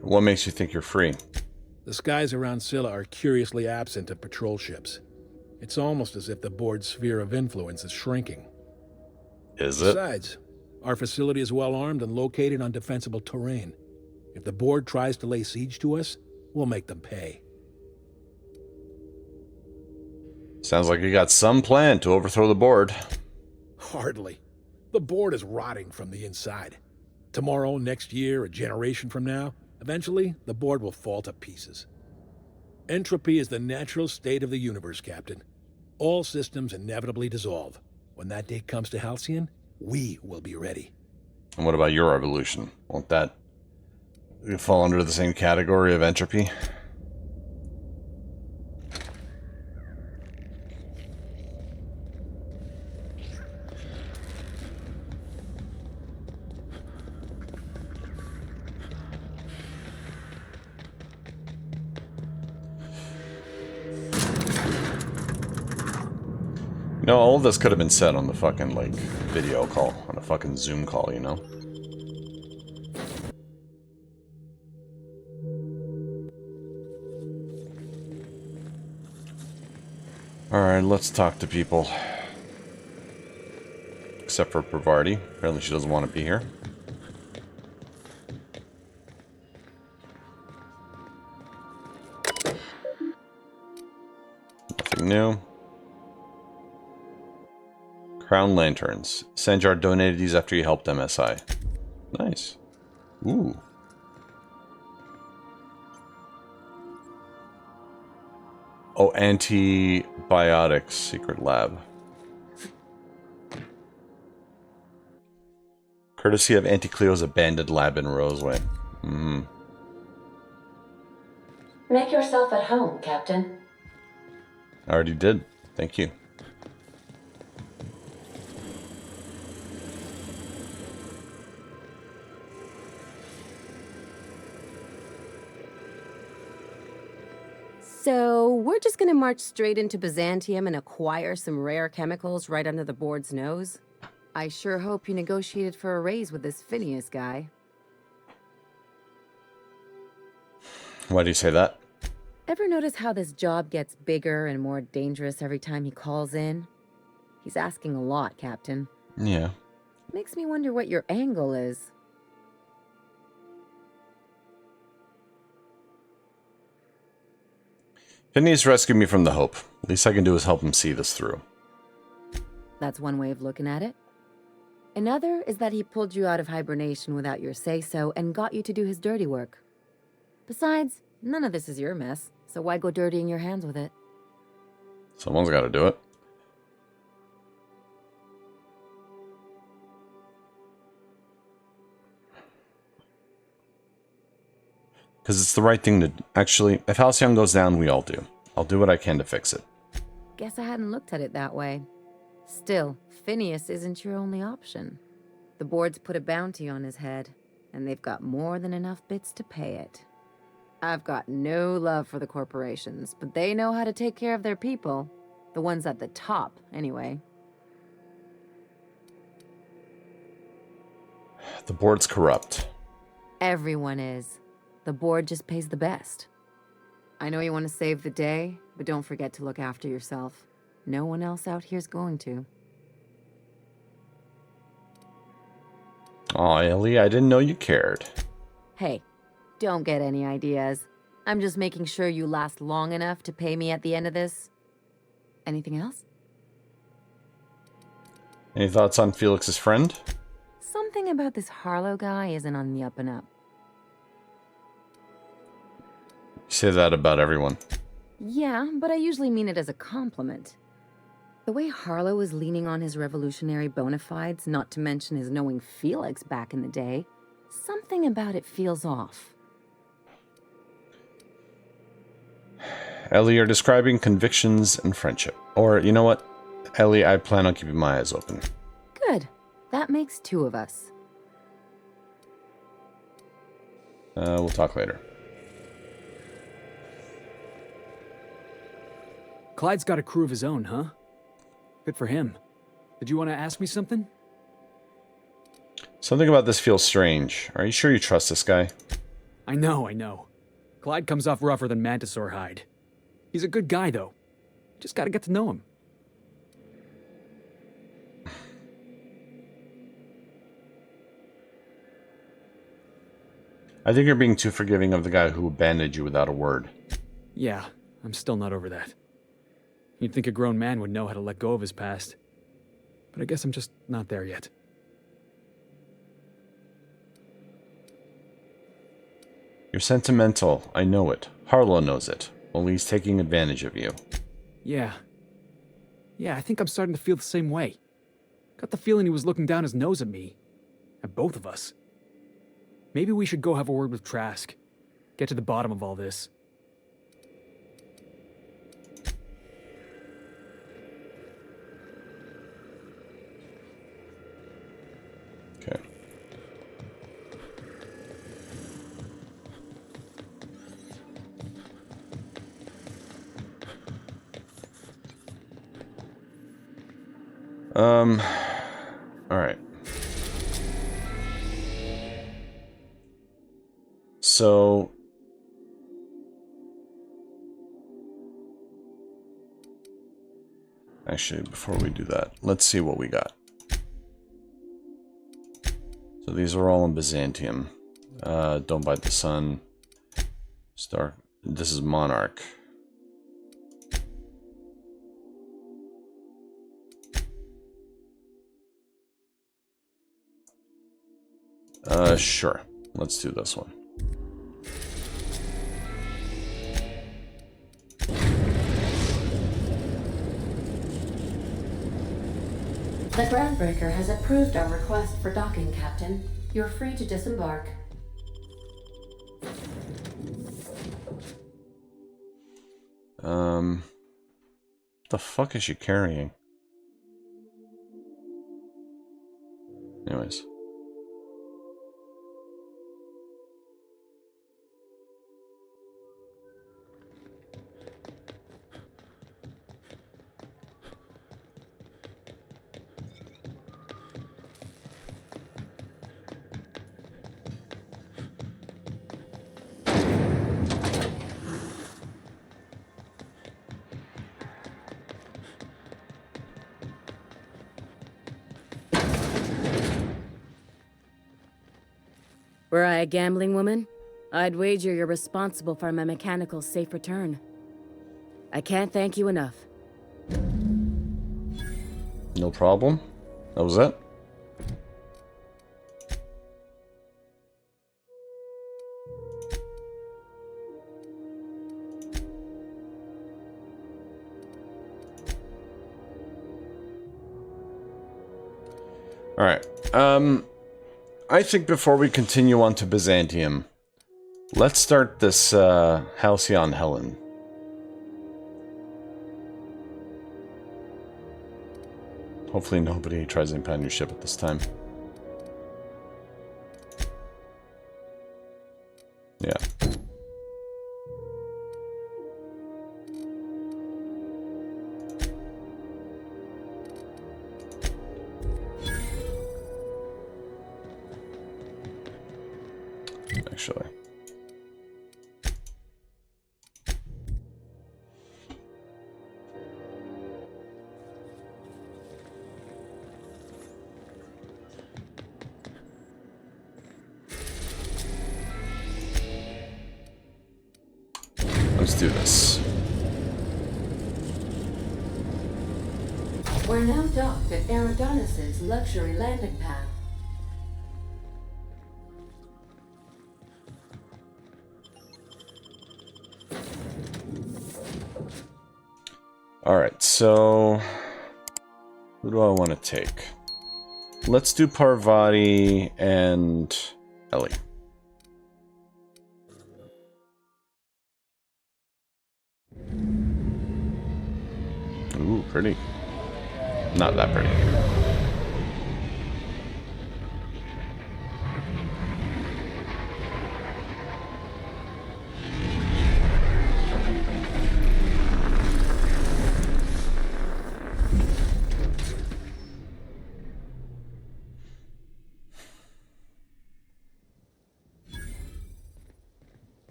What makes you think you're free? The skies around Scylla are curiously absent of patrol ships. It's almost as if the board's sphere of influence is shrinking. Is it? Besides, our facility is well armed and located on defensible terrain. If the board tries to lay siege to us, we'll make them pay. Sounds like you got some plan to overthrow the board. Hardly. The board is rotting from the inside. Tomorrow, next year, a generation from now, eventually, the board will fall to pieces. Entropy is the natural state of the universe, Captain. All systems inevitably dissolve. When that day comes to Halcyon, we will be ready. And what about your evolution? Won't that fall under the same category of entropy? No, all of this could have been said on the fucking, like, video call, on a fucking Zoom call, you know? Alright, let's talk to people. Except for Bravardi. Apparently she doesn't want to be here. Nothing new. Crown Lanterns. Sanjar donated these after you helped MSI. Nice. Ooh. Oh, antibiotics secret lab. Courtesy of Auntie Cleo's abandoned lab in Roseway. Make yourself at home, Captain. I already did. Thank you. So, we're just gonna march straight into Byzantium and acquire some rare chemicals right under the board's nose? I sure hope you negotiated for a raise with this Phineas guy. Why do you say that? Ever notice how this job gets bigger and more dangerous every time he calls in? He's asking a lot, Captain. Yeah. Makes me wonder what your angle is. Phineas rescued me from the Hope. Least I can do is help him see this through. That's one way of looking at it. Another is that he pulled you out of hibernation without your say-so and got you to do his dirty work. Besides, none of this is your mess, so why go dirtying your hands with it? Someone's got to do it. Because it's the right thing to... Actually, if Halcyon goes down, we all do. I'll do what I can to fix it. Guess I hadn't looked at it that way. Still, Phineas isn't your only option. The board's put a bounty on his head, and they've got more than enough bits to pay it. I've got no love for the corporations, but they know how to take care of their people. The ones at the top, anyway. The board's corrupt. Everyone is. The board just pays the best. I know you want to save the day, but don't forget to look after yourself. No one else out here's going to. Aw, Ellie, I didn't know you cared. Hey, don't get any ideas. I'm just making sure you last long enough to pay me at the end of this. Anything else? Any thoughts on Felix's friend? Something about this Harlow guy isn't on the up and up. You say that about everyone. Yeah, but I usually mean it as a compliment. The way Harlow is leaning on his revolutionary bona fides, not to mention his knowing Felix back in the day, something about it feels off. Ellie, you're describing convictions and friendship. Or, you know what? Ellie, I plan on keeping my eyes open. Good. That makes two of us. We'll talk later. Clyde's got a crew of his own, huh? Good for him. Did you want to ask me something? Something about this feels strange. Are you sure you trust this guy? I know. Clyde comes off rougher than Mantisaur hide. He's a good guy, though. Just gotta get to know him. I think you're being too forgiving of the guy who abandoned you without a word. Yeah, I'm still not over that. You'd think a grown man would know how to let go of his past. But I guess I'm just not there yet. You're sentimental. I know it. Harlow knows it. Only he's taking advantage of you. Yeah, I think I'm starting to feel the same way. Got the feeling he was looking down his nose at me. At both of us. Maybe we should go have a word with Trask. Get to the bottom of all this. Okay. All right. So actually, before we do that, let's see what we got. So these are all in Byzantium. Don't Bite the Sun. Star. This is Monarch. Sure. Let's do this one. The Groundbreaker has approved our request for docking, Captain. You're free to disembark. The fuck is she carrying? Anyways. Were I a gambling woman, I'd wager you're responsible for my mechanical safe return. I can't thank you enough. No problem. That was it. All right. I think before we continue on to Byzantium, let's start this Halcyon Helen. Hopefully nobody tries to impound your ship at this time. Yeah. Actually. Let's do this. We're now docked at Eridonis's luxury landing pad. Alright, so who do I want to take? Let's do Parvati and Ellie. Ooh, pretty. Not that pretty.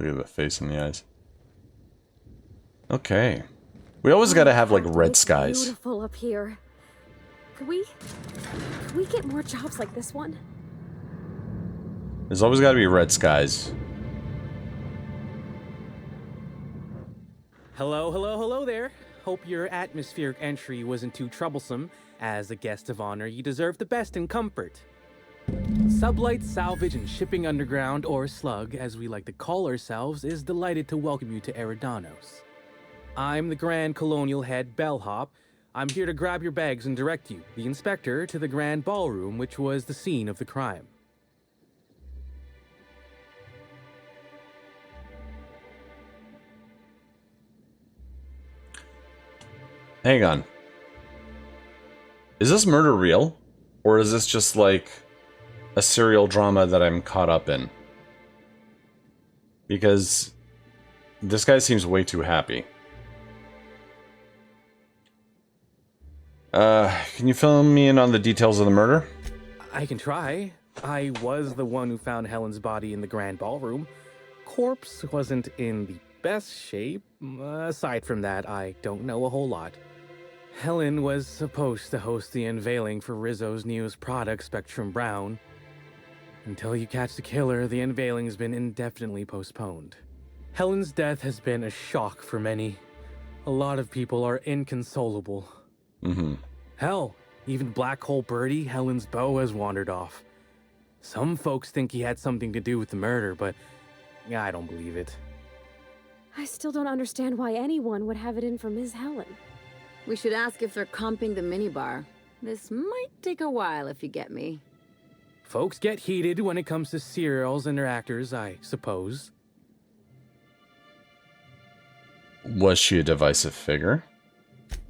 Look at the face and the eyes. Okay. We always gotta have, like, red skies. Beautiful up here. Could we get more jobs like this one? There's always gotta be red skies. Hello, hello, hello there. Hope your atmospheric entry wasn't too troublesome. As a guest of honor, you deserve the best in comfort. Sublight Salvage and Shipping Underground, or Slug, as we like to call ourselves, is delighted to welcome you to Eridanos. I'm the Grand Colonial Head Bellhop. I'm here to grab your bags and direct you, the inspector, to the Grand Ballroom, which was the scene of the crime. Hang on. Is this murder real? Or is this just like a serial drama that I'm caught up in? Because this guy seems way too happy. Can you fill me in on the details of the murder? I can try. I was the one who found Helen's body in the Grand Ballroom. Corpse wasn't in the best shape. Aside from that, I don't know a whole lot. Helen was supposed to host the unveiling for Rizzo's newest product, Spectrum Brown. Until you catch the killer, the unveiling's been indefinitely postponed. Helen's death has been a shock for many. A lot of people are inconsolable. Hell, even Black Hole Birdie, Helen's beau, has wandered off. Some folks think he had something to do with the murder, but I don't believe it. I still don't understand why anyone would have it in for Ms. Helen. We should ask if they're comping the minibar. This might take a while, if you get me. Folks get heated when it comes to serials and their actors, I suppose. Was she a divisive figure?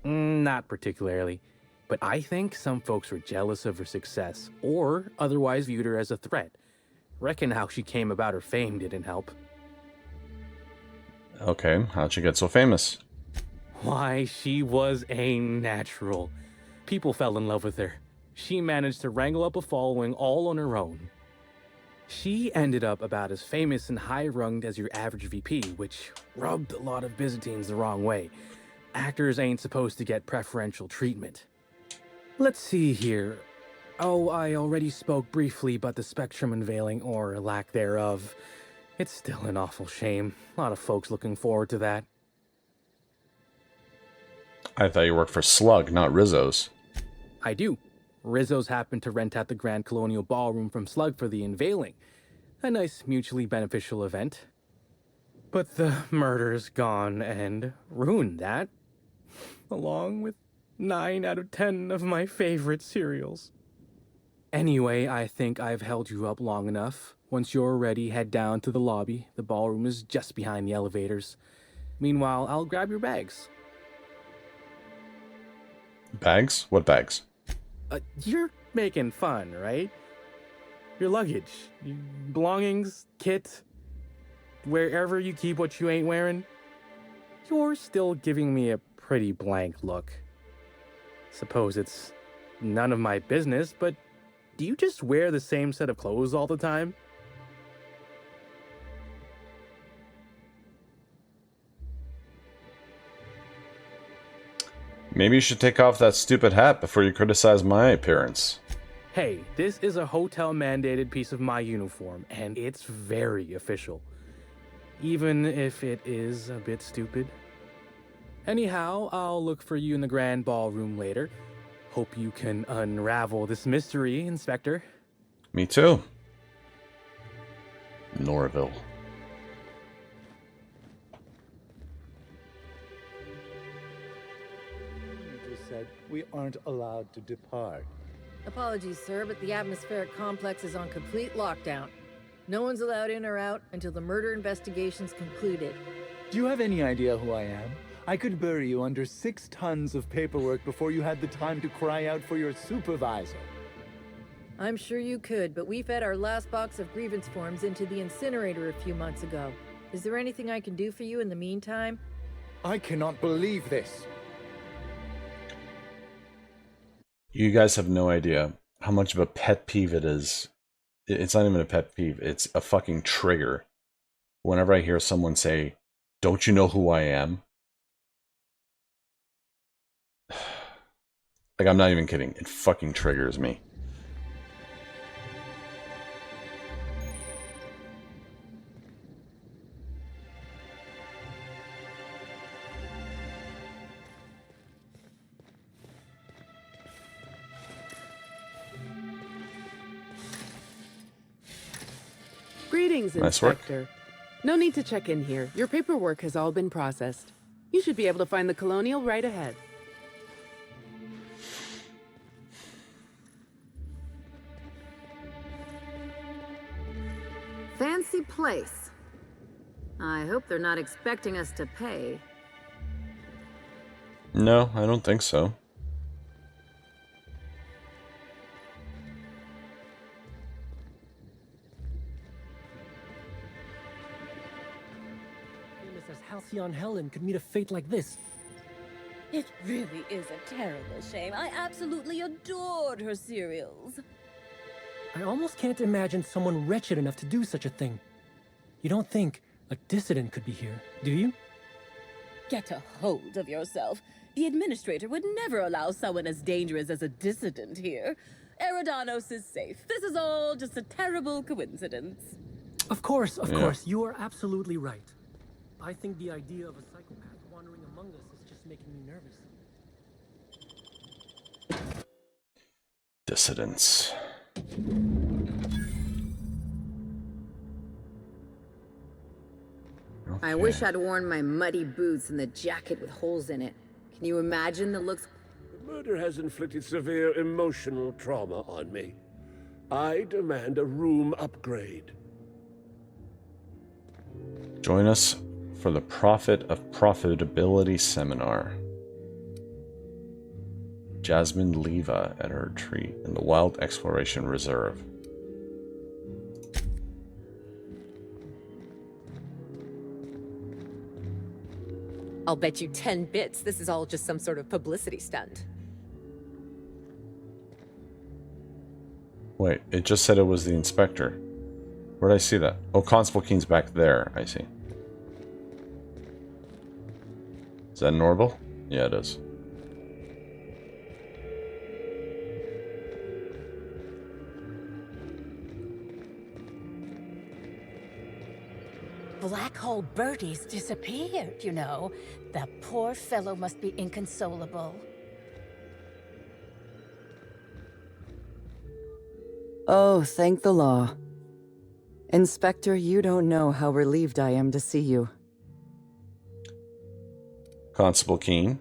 Not particularly. But I think some folks were jealous of her success, or otherwise viewed her as a threat. Reckon how she came about her fame didn't help. Okay, how'd she get so famous? Why, she was a natural. People fell in love with her. She managed to wrangle up a following all on her own. She ended up about as famous and high-runged as your average VP, which rubbed a lot of Byzantines the wrong way. Actors ain't supposed to get preferential treatment. Let's see here. Oh, I already spoke briefly about the Spectrum unveiling, or lack thereof. It's still an awful shame. A lot of folks looking forward to that. I thought you worked for Slug, not Rizzo's. I do. Rizzo's happened to rent out the Grand Colonial Ballroom from Slug for the unveiling. A nice mutually beneficial event. But the murder's gone and ruined that. Along with 9 out of 10 of my favorite cereals. Anyway, I think I've held you up long enough. Once you're ready, head down to the lobby. The ballroom is just behind the elevators. Meanwhile, I'll grab your bags. Bags? What bags? You're making fun, right? Your luggage, your belongings, kit, wherever you keep what you ain't wearing. You're still giving me a pretty blank look. Suppose it's none of my business, but do you just wear the same set of clothes all the time? Maybe you should take off that stupid hat before you criticize my appearance. Hey, this is a hotel-mandated piece of my uniform, and it's very official. Even if it is a bit stupid. Anyhow, I'll look for you in the Grand Ballroom later. Hope you can unravel this mystery, Inspector. Me too. Norville. Said we aren't allowed to depart. Apologies, sir, but the atmospheric complex is on complete lockdown. No one's allowed in or out until the murder investigation's concluded. Do you have any idea who I am? I could bury you under 6 tons of paperwork before you had the time to cry out for your supervisor. I'm sure you could, but we fed our last box of grievance forms into the incinerator a few months ago. Is there anything I can do for you in the meantime? I cannot believe this. You guys have no idea how much of a pet peeve it is. It's not even a pet peeve, it's a fucking trigger. whenever I hear someone say, "Don't you know who I am?" Like, I'm not even kidding. It fucking triggers me. Greetings, Nice work. Inspector. No need to check in here. Your paperwork has all been processed. You should be able to find the Colonial right ahead. Fancy place. I hope they're not expecting us to pay. No, I don't think so. Famous as Halcyon Helen could meet a fate like this. It really is a terrible shame. I absolutely adored her cereals. I almost can't imagine someone wretched enough to do such a thing. You don't think a dissident could be here, do you? Get a hold of yourself. The administrator would never allow someone as dangerous as a dissident here. Eridanos is safe. This is all just a terrible coincidence. Of course, you are absolutely right. I think the idea of a psychopath wandering among us is just making me nervous. Dissidents. I wish I'd worn my muddy boots and the jacket with holes in it. Can you imagine the looks? The murder has inflicted severe emotional trauma on me. I demand a room upgrade. Join us for the Profit of Profitability seminar. Jasmine Leva at her retreat in the Wild Exploration Reserve. I'll bet you 10 bits this is all just some sort of publicity stunt. Wait, it just said it was the inspector. Where'd I see that? Oh, Constable Keen's back there. I see. Is that Norval? Yeah, it is. Black Hole Bertie's disappeared, you know. The poor fellow must be inconsolable. Oh, thank the law. Inspector, you don't know how relieved I am to see you. Constable Keen,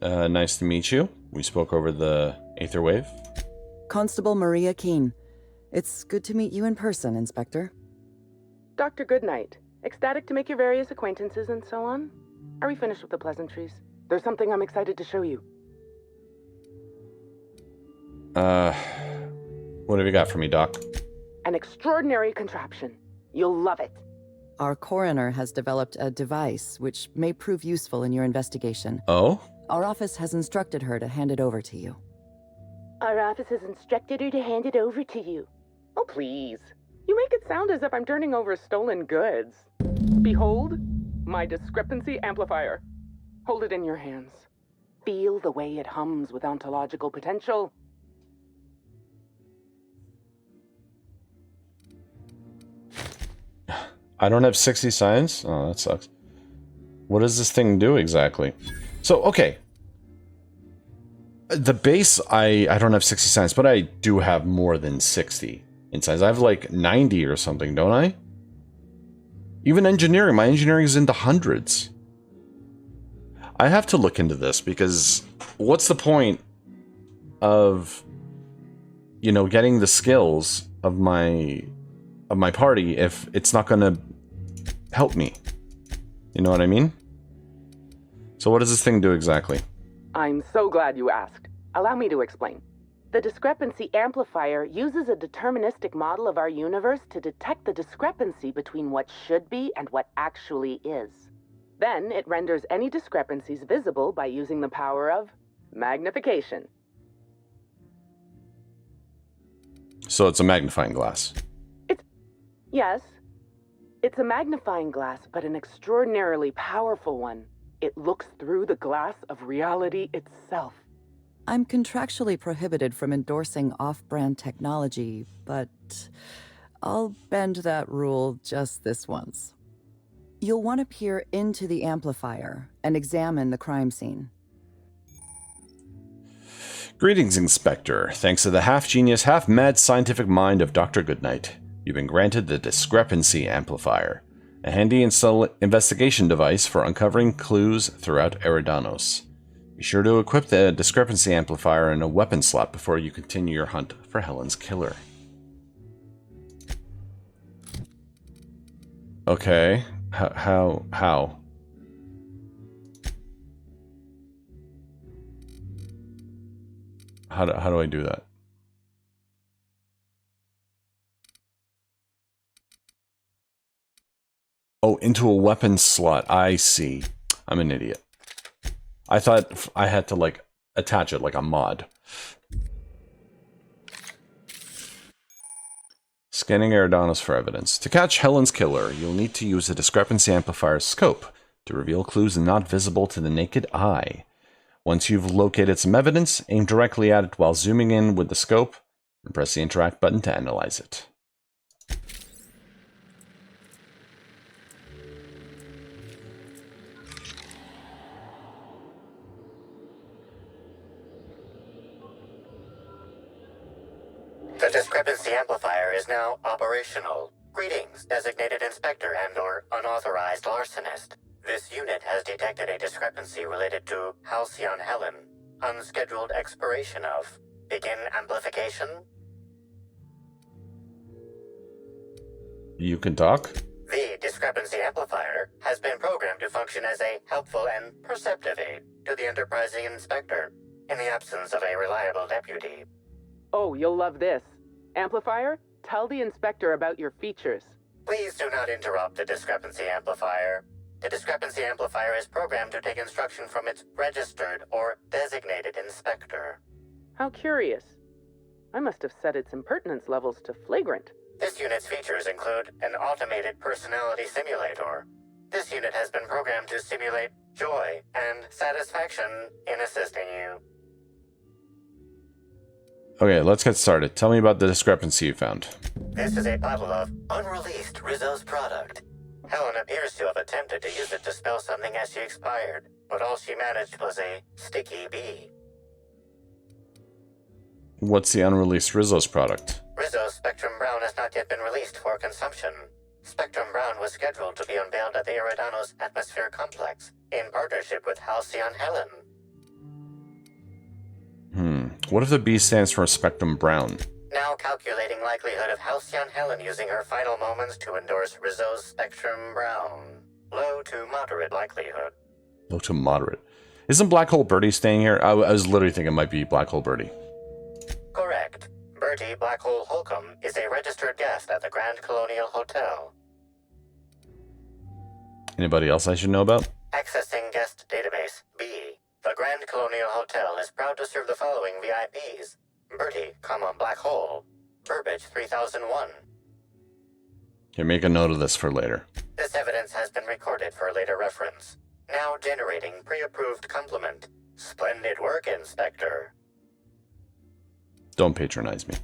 nice to meet you. We spoke over the Aether Wave. Constable Maria Keen. It's good to meet you in person, Inspector. Dr. Goodnight. Ecstatic to make your various acquaintances and so on? Are we finished with the pleasantries? There's something I'm excited to show you. What have you got for me, Doc? An extraordinary contraption. You'll love it. Our coroner has developed a device which may prove useful in your investigation. Oh? Our office has instructed her to hand it over to you. Our office has instructed her to hand it over to you. Oh, please. You make it sound as if I'm turning over stolen goods. Behold, my discrepancy amplifier. Hold it in your hands. Feel the way it hums with ontological potential. I don't have 60 science? Oh, that sucks. What does this thing do exactly? So, okay. The base, I don't have 60 science, but I do have more than 60 in science. I have like 90 or something, don't I? Even engineering. My engineering is in the hundreds. I have to look into this because what's the point of, you know, getting the skills of my party if it's not going to help me? You know what I mean? So what does this thing do exactly? I'm so glad you asked. Allow me to explain. The discrepancy amplifier uses a deterministic model of our universe to detect the discrepancy between what should be and what actually is. Then it renders any discrepancies visible by using the power of magnification. So it's a magnifying glass. Yes. It's a magnifying glass, but an extraordinarily powerful one. It looks through the glass of reality itself. I'm contractually prohibited from endorsing off-brand technology, but I'll bend that rule just this once. You'll want to peer into the amplifier and examine the crime scene. Greetings, Inspector. Thanks to the half-genius, half-mad scientific mind of Dr. Goodnight, you've been granted the discrepancy amplifier, a handy investigation device for uncovering clues throughout Eridanos. Be sure to equip the discrepancy amplifier in a weapon slot before you continue your hunt for Helen's killer. Okay. How? How do I do that? Oh, into a weapon slot. I see. I'm an idiot. I thought I had to, like, attach it like a mod. Scanning Eridanos for evidence. To catch Helen's killer, you'll need to use a discrepancy amplifier's scope to reveal clues not visible to the naked eye. Once you've located some evidence, aim directly at it while zooming in with the scope, and press the interact button to analyze it. The discrepancy amplifier is now operational. Greetings, designated inspector and/or unauthorized larcenist. This unit has detected a discrepancy related to Halcyon Helen. Unscheduled expiration of. Begin amplification. You can talk? The discrepancy amplifier has been programmed to function as a helpful and perceptive aid to the enterprising inspector in the absence of a reliable deputy. Oh, you'll love this. Amplifier, tell the inspector about your features. Please do not interrupt the discrepancy amplifier. The discrepancy amplifier is programmed to take instruction from its registered or designated inspector. How curious. I must have set its impertinence levels to flagrant. This unit's features include an automated personality simulator. This unit has been programmed to simulate joy and satisfaction in assisting you. Okay, let's get started. Tell me about the discrepancy you found. This is a bottle of unreleased Rizzo's product. Helen appears to have attempted to use it to spell something as she expired, but all she managed was a sticky bee. What's the unreleased Rizzo's product? Rizzo's Spectrum Brown has not yet been released for consumption. Spectrum Brown was scheduled to be unveiled at the Eridanos Atmosphere Complex in partnership with Halcyon Helen. What if the B stands for Spectrum Brown? Now calculating likelihood of Halcyon Helen using her final moments to endorse Rizzo's Spectrum Brown. Low to moderate likelihood. Low to moderate. Isn't Black Hole Birdie staying here? I was literally thinking it might be Black Hole Birdie. Correct. Bertie Black Hole Holcomb is a registered guest at the Grand Colonial Hotel. Anybody else I should know about? Accessing guest database B. The Grand Colonial Hotel is proud to serve the following VIPs. Bertie, Black Hole. Burbage 3001. Here, make a note of this for later. This evidence has been recorded for later reference. Now generating pre-approved compliment. Splendid work, Inspector. Don't patronize me.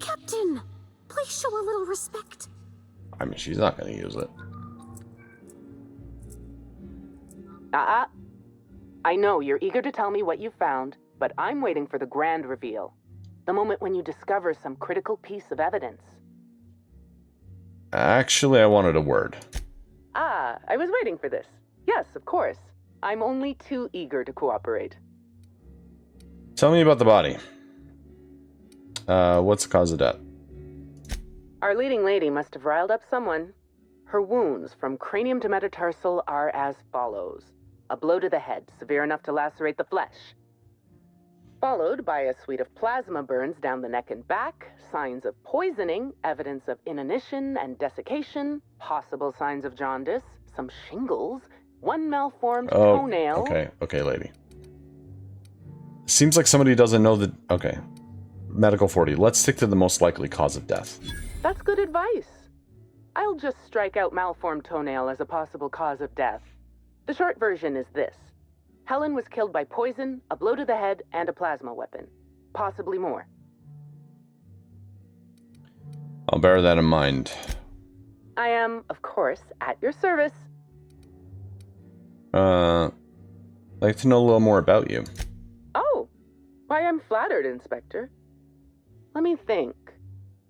Captain, please show a little respect. I mean, she's not going to use it. I know you're eager to tell me what you found, but I'm waiting for the grand reveal. The moment when you discover some critical piece of evidence. Actually, I wanted a word. I was waiting for this. Yes, of course. I'm only too eager to cooperate. Tell me about the body. What's the cause of death? Our leading lady must have riled up someone. Her wounds from cranium to metatarsal are as follows. A blow to the head, severe enough to lacerate the flesh. Followed by a suite of plasma burns down the neck and back, signs of poisoning, evidence of inanition and desiccation, possible signs of jaundice, some shingles, one malformed toenail. Okay, lady. Seems like somebody doesn't know the... Okay. Medical 40, let's stick to the most likely cause of death. That's good advice. I'll just strike out malformed toenail as a possible cause of death. The short version is this. Helen was killed by poison, a blow to the head, and a plasma weapon. Possibly more. I'll bear that in mind. I am, of course, at your service. I'd like to know a little more about you. Oh, why, I'm flattered, Inspector. Let me think.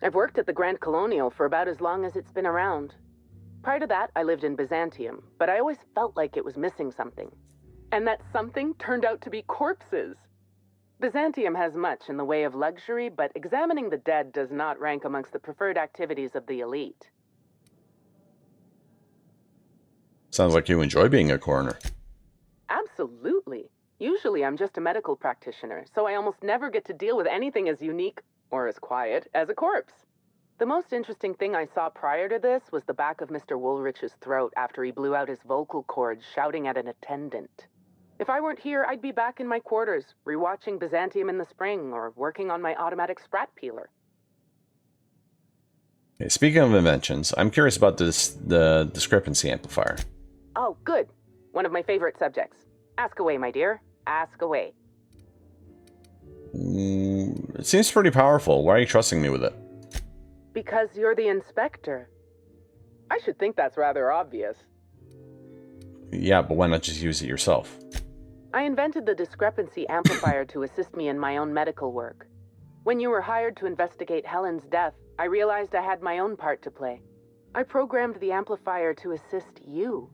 I've worked at the Grand Colonial for about as long as it's been around. Prior to that, I lived in Byzantium, but I always felt like it was missing something. And that something turned out to be corpses. Byzantium has much in the way of luxury, but examining the dead does not rank amongst the preferred activities of the elite. Sounds like you enjoy being a coroner. Absolutely. Usually I'm just a medical practitioner, so I almost never get to deal with anything as unique, or as quiet, as a corpse. The most interesting thing I saw prior to this was the back of Mr. Woolrich's throat after he blew out his vocal cords shouting at an attendant. If I weren't here, I'd be back in my quarters, rewatching Byzantium in the spring, or working on my automatic sprat peeler. Okay, speaking of inventions, I'm curious about the discrepancy amplifier. Oh, good. One of my favorite subjects. Ask away, my dear. Ask away. It seems pretty powerful. Why are you trusting me with it? Because you're the inspector. I should think that's rather obvious. Yeah, but why not just use it yourself? I invented the discrepancy amplifier to assist me in my own medical work. When you were hired to investigate Helen's death, I realized I had my own part to play. I programmed the amplifier to assist you.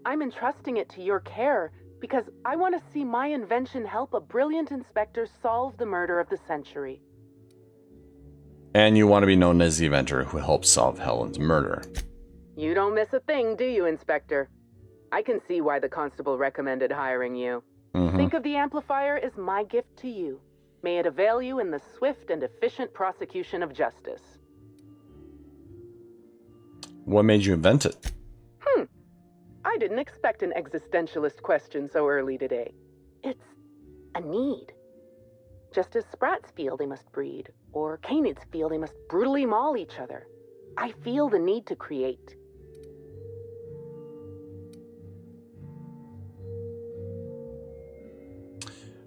I'm entrusting it to your care because I want to see my invention help a brilliant inspector solve the murder of the century. And you want to be known as the inventor who helped solve Helen's murder. You don't miss a thing, do you, Inspector? I can see why the constable recommended hiring you. Think of the amplifier as my gift to you. May it avail you in the swift and efficient prosecution of justice. What made you invent it? I didn't expect an existentialist question so early today. It's a need. Just as sprats feel they must breed, or canids feel they must brutally maul each other, I feel the need to create.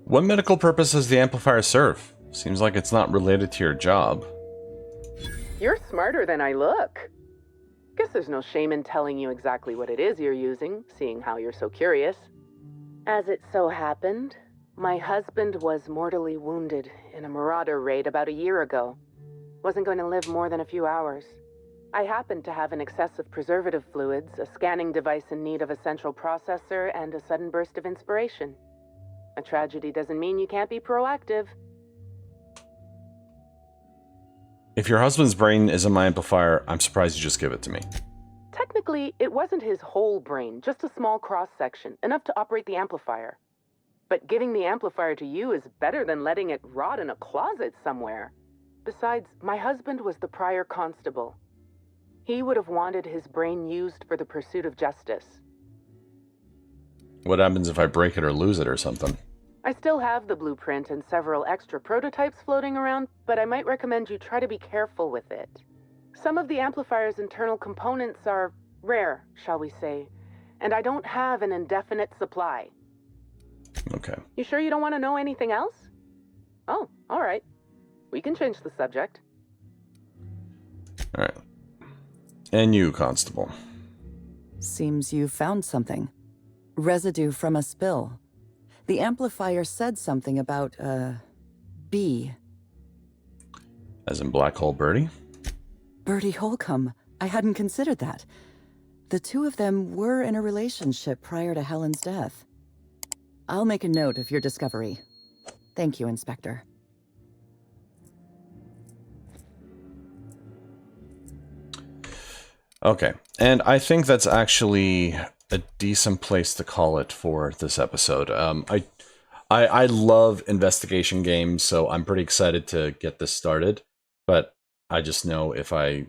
What medical purpose does the amplifier serve? Seems like it's not related to your job. You're smarter than I look. Guess there's no shame in telling you exactly what it is you're using, seeing how you're so curious. As it so happened, my husband was mortally wounded in a marauder raid about a year ago. Wasn't going to live more than a few hours. I happened to have an excess of preservative fluids, a scanning device in need of a central processor, and a sudden burst of inspiration. A tragedy doesn't mean you can't be proactive. If your husband's brain is in my amplifier, I'm surprised you just give it to me. Technically, it wasn't his whole brain, just a small cross-section, enough to operate the amplifier. But giving the amplifier to you is better than letting it rot in a closet somewhere. Besides, my husband was the prior constable. He would have wanted his brain used for the pursuit of justice. What happens if I break it or lose it or something? I still have the blueprint and several extra prototypes floating around, but I might recommend you try to be careful with it. Some of the amplifier's internal components are rare, shall we say, and I don't have an indefinite supply. Okay. You sure you don't want to know anything else? Oh, all right. We can change the subject. All right. And you, Constable. Seems you found something. Residue from a spill. The amplifier said something about, bee. As in Black Hole Birdie? Bertie Holcomb. I hadn't considered that. The two of them were in a relationship prior to Helen's death. I'll make a note of your discovery. Thank you, Inspector. Okay, and I think that's actually a decent place to call it for this episode. I love investigation games, so I'm pretty excited to get this started. But I just know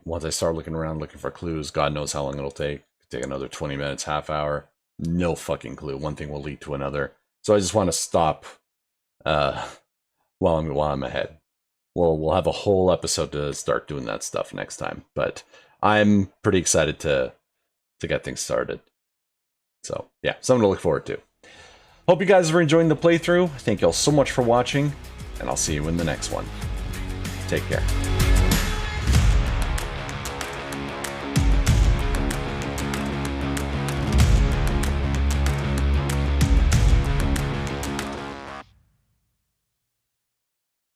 once I start looking around looking for clues, God knows how long it'll take. Take another 20 minutes, half hour. No fucking clue. One thing will lead to another. So I just want to stop while I'm ahead. we'll have a whole episode to start doing that stuff next time. But I'm pretty excited to get things started. So yeah, something to look forward to. Hope you guys are enjoying the playthrough. Thank you all so much for watching, and I'll see you in the next one. Take care.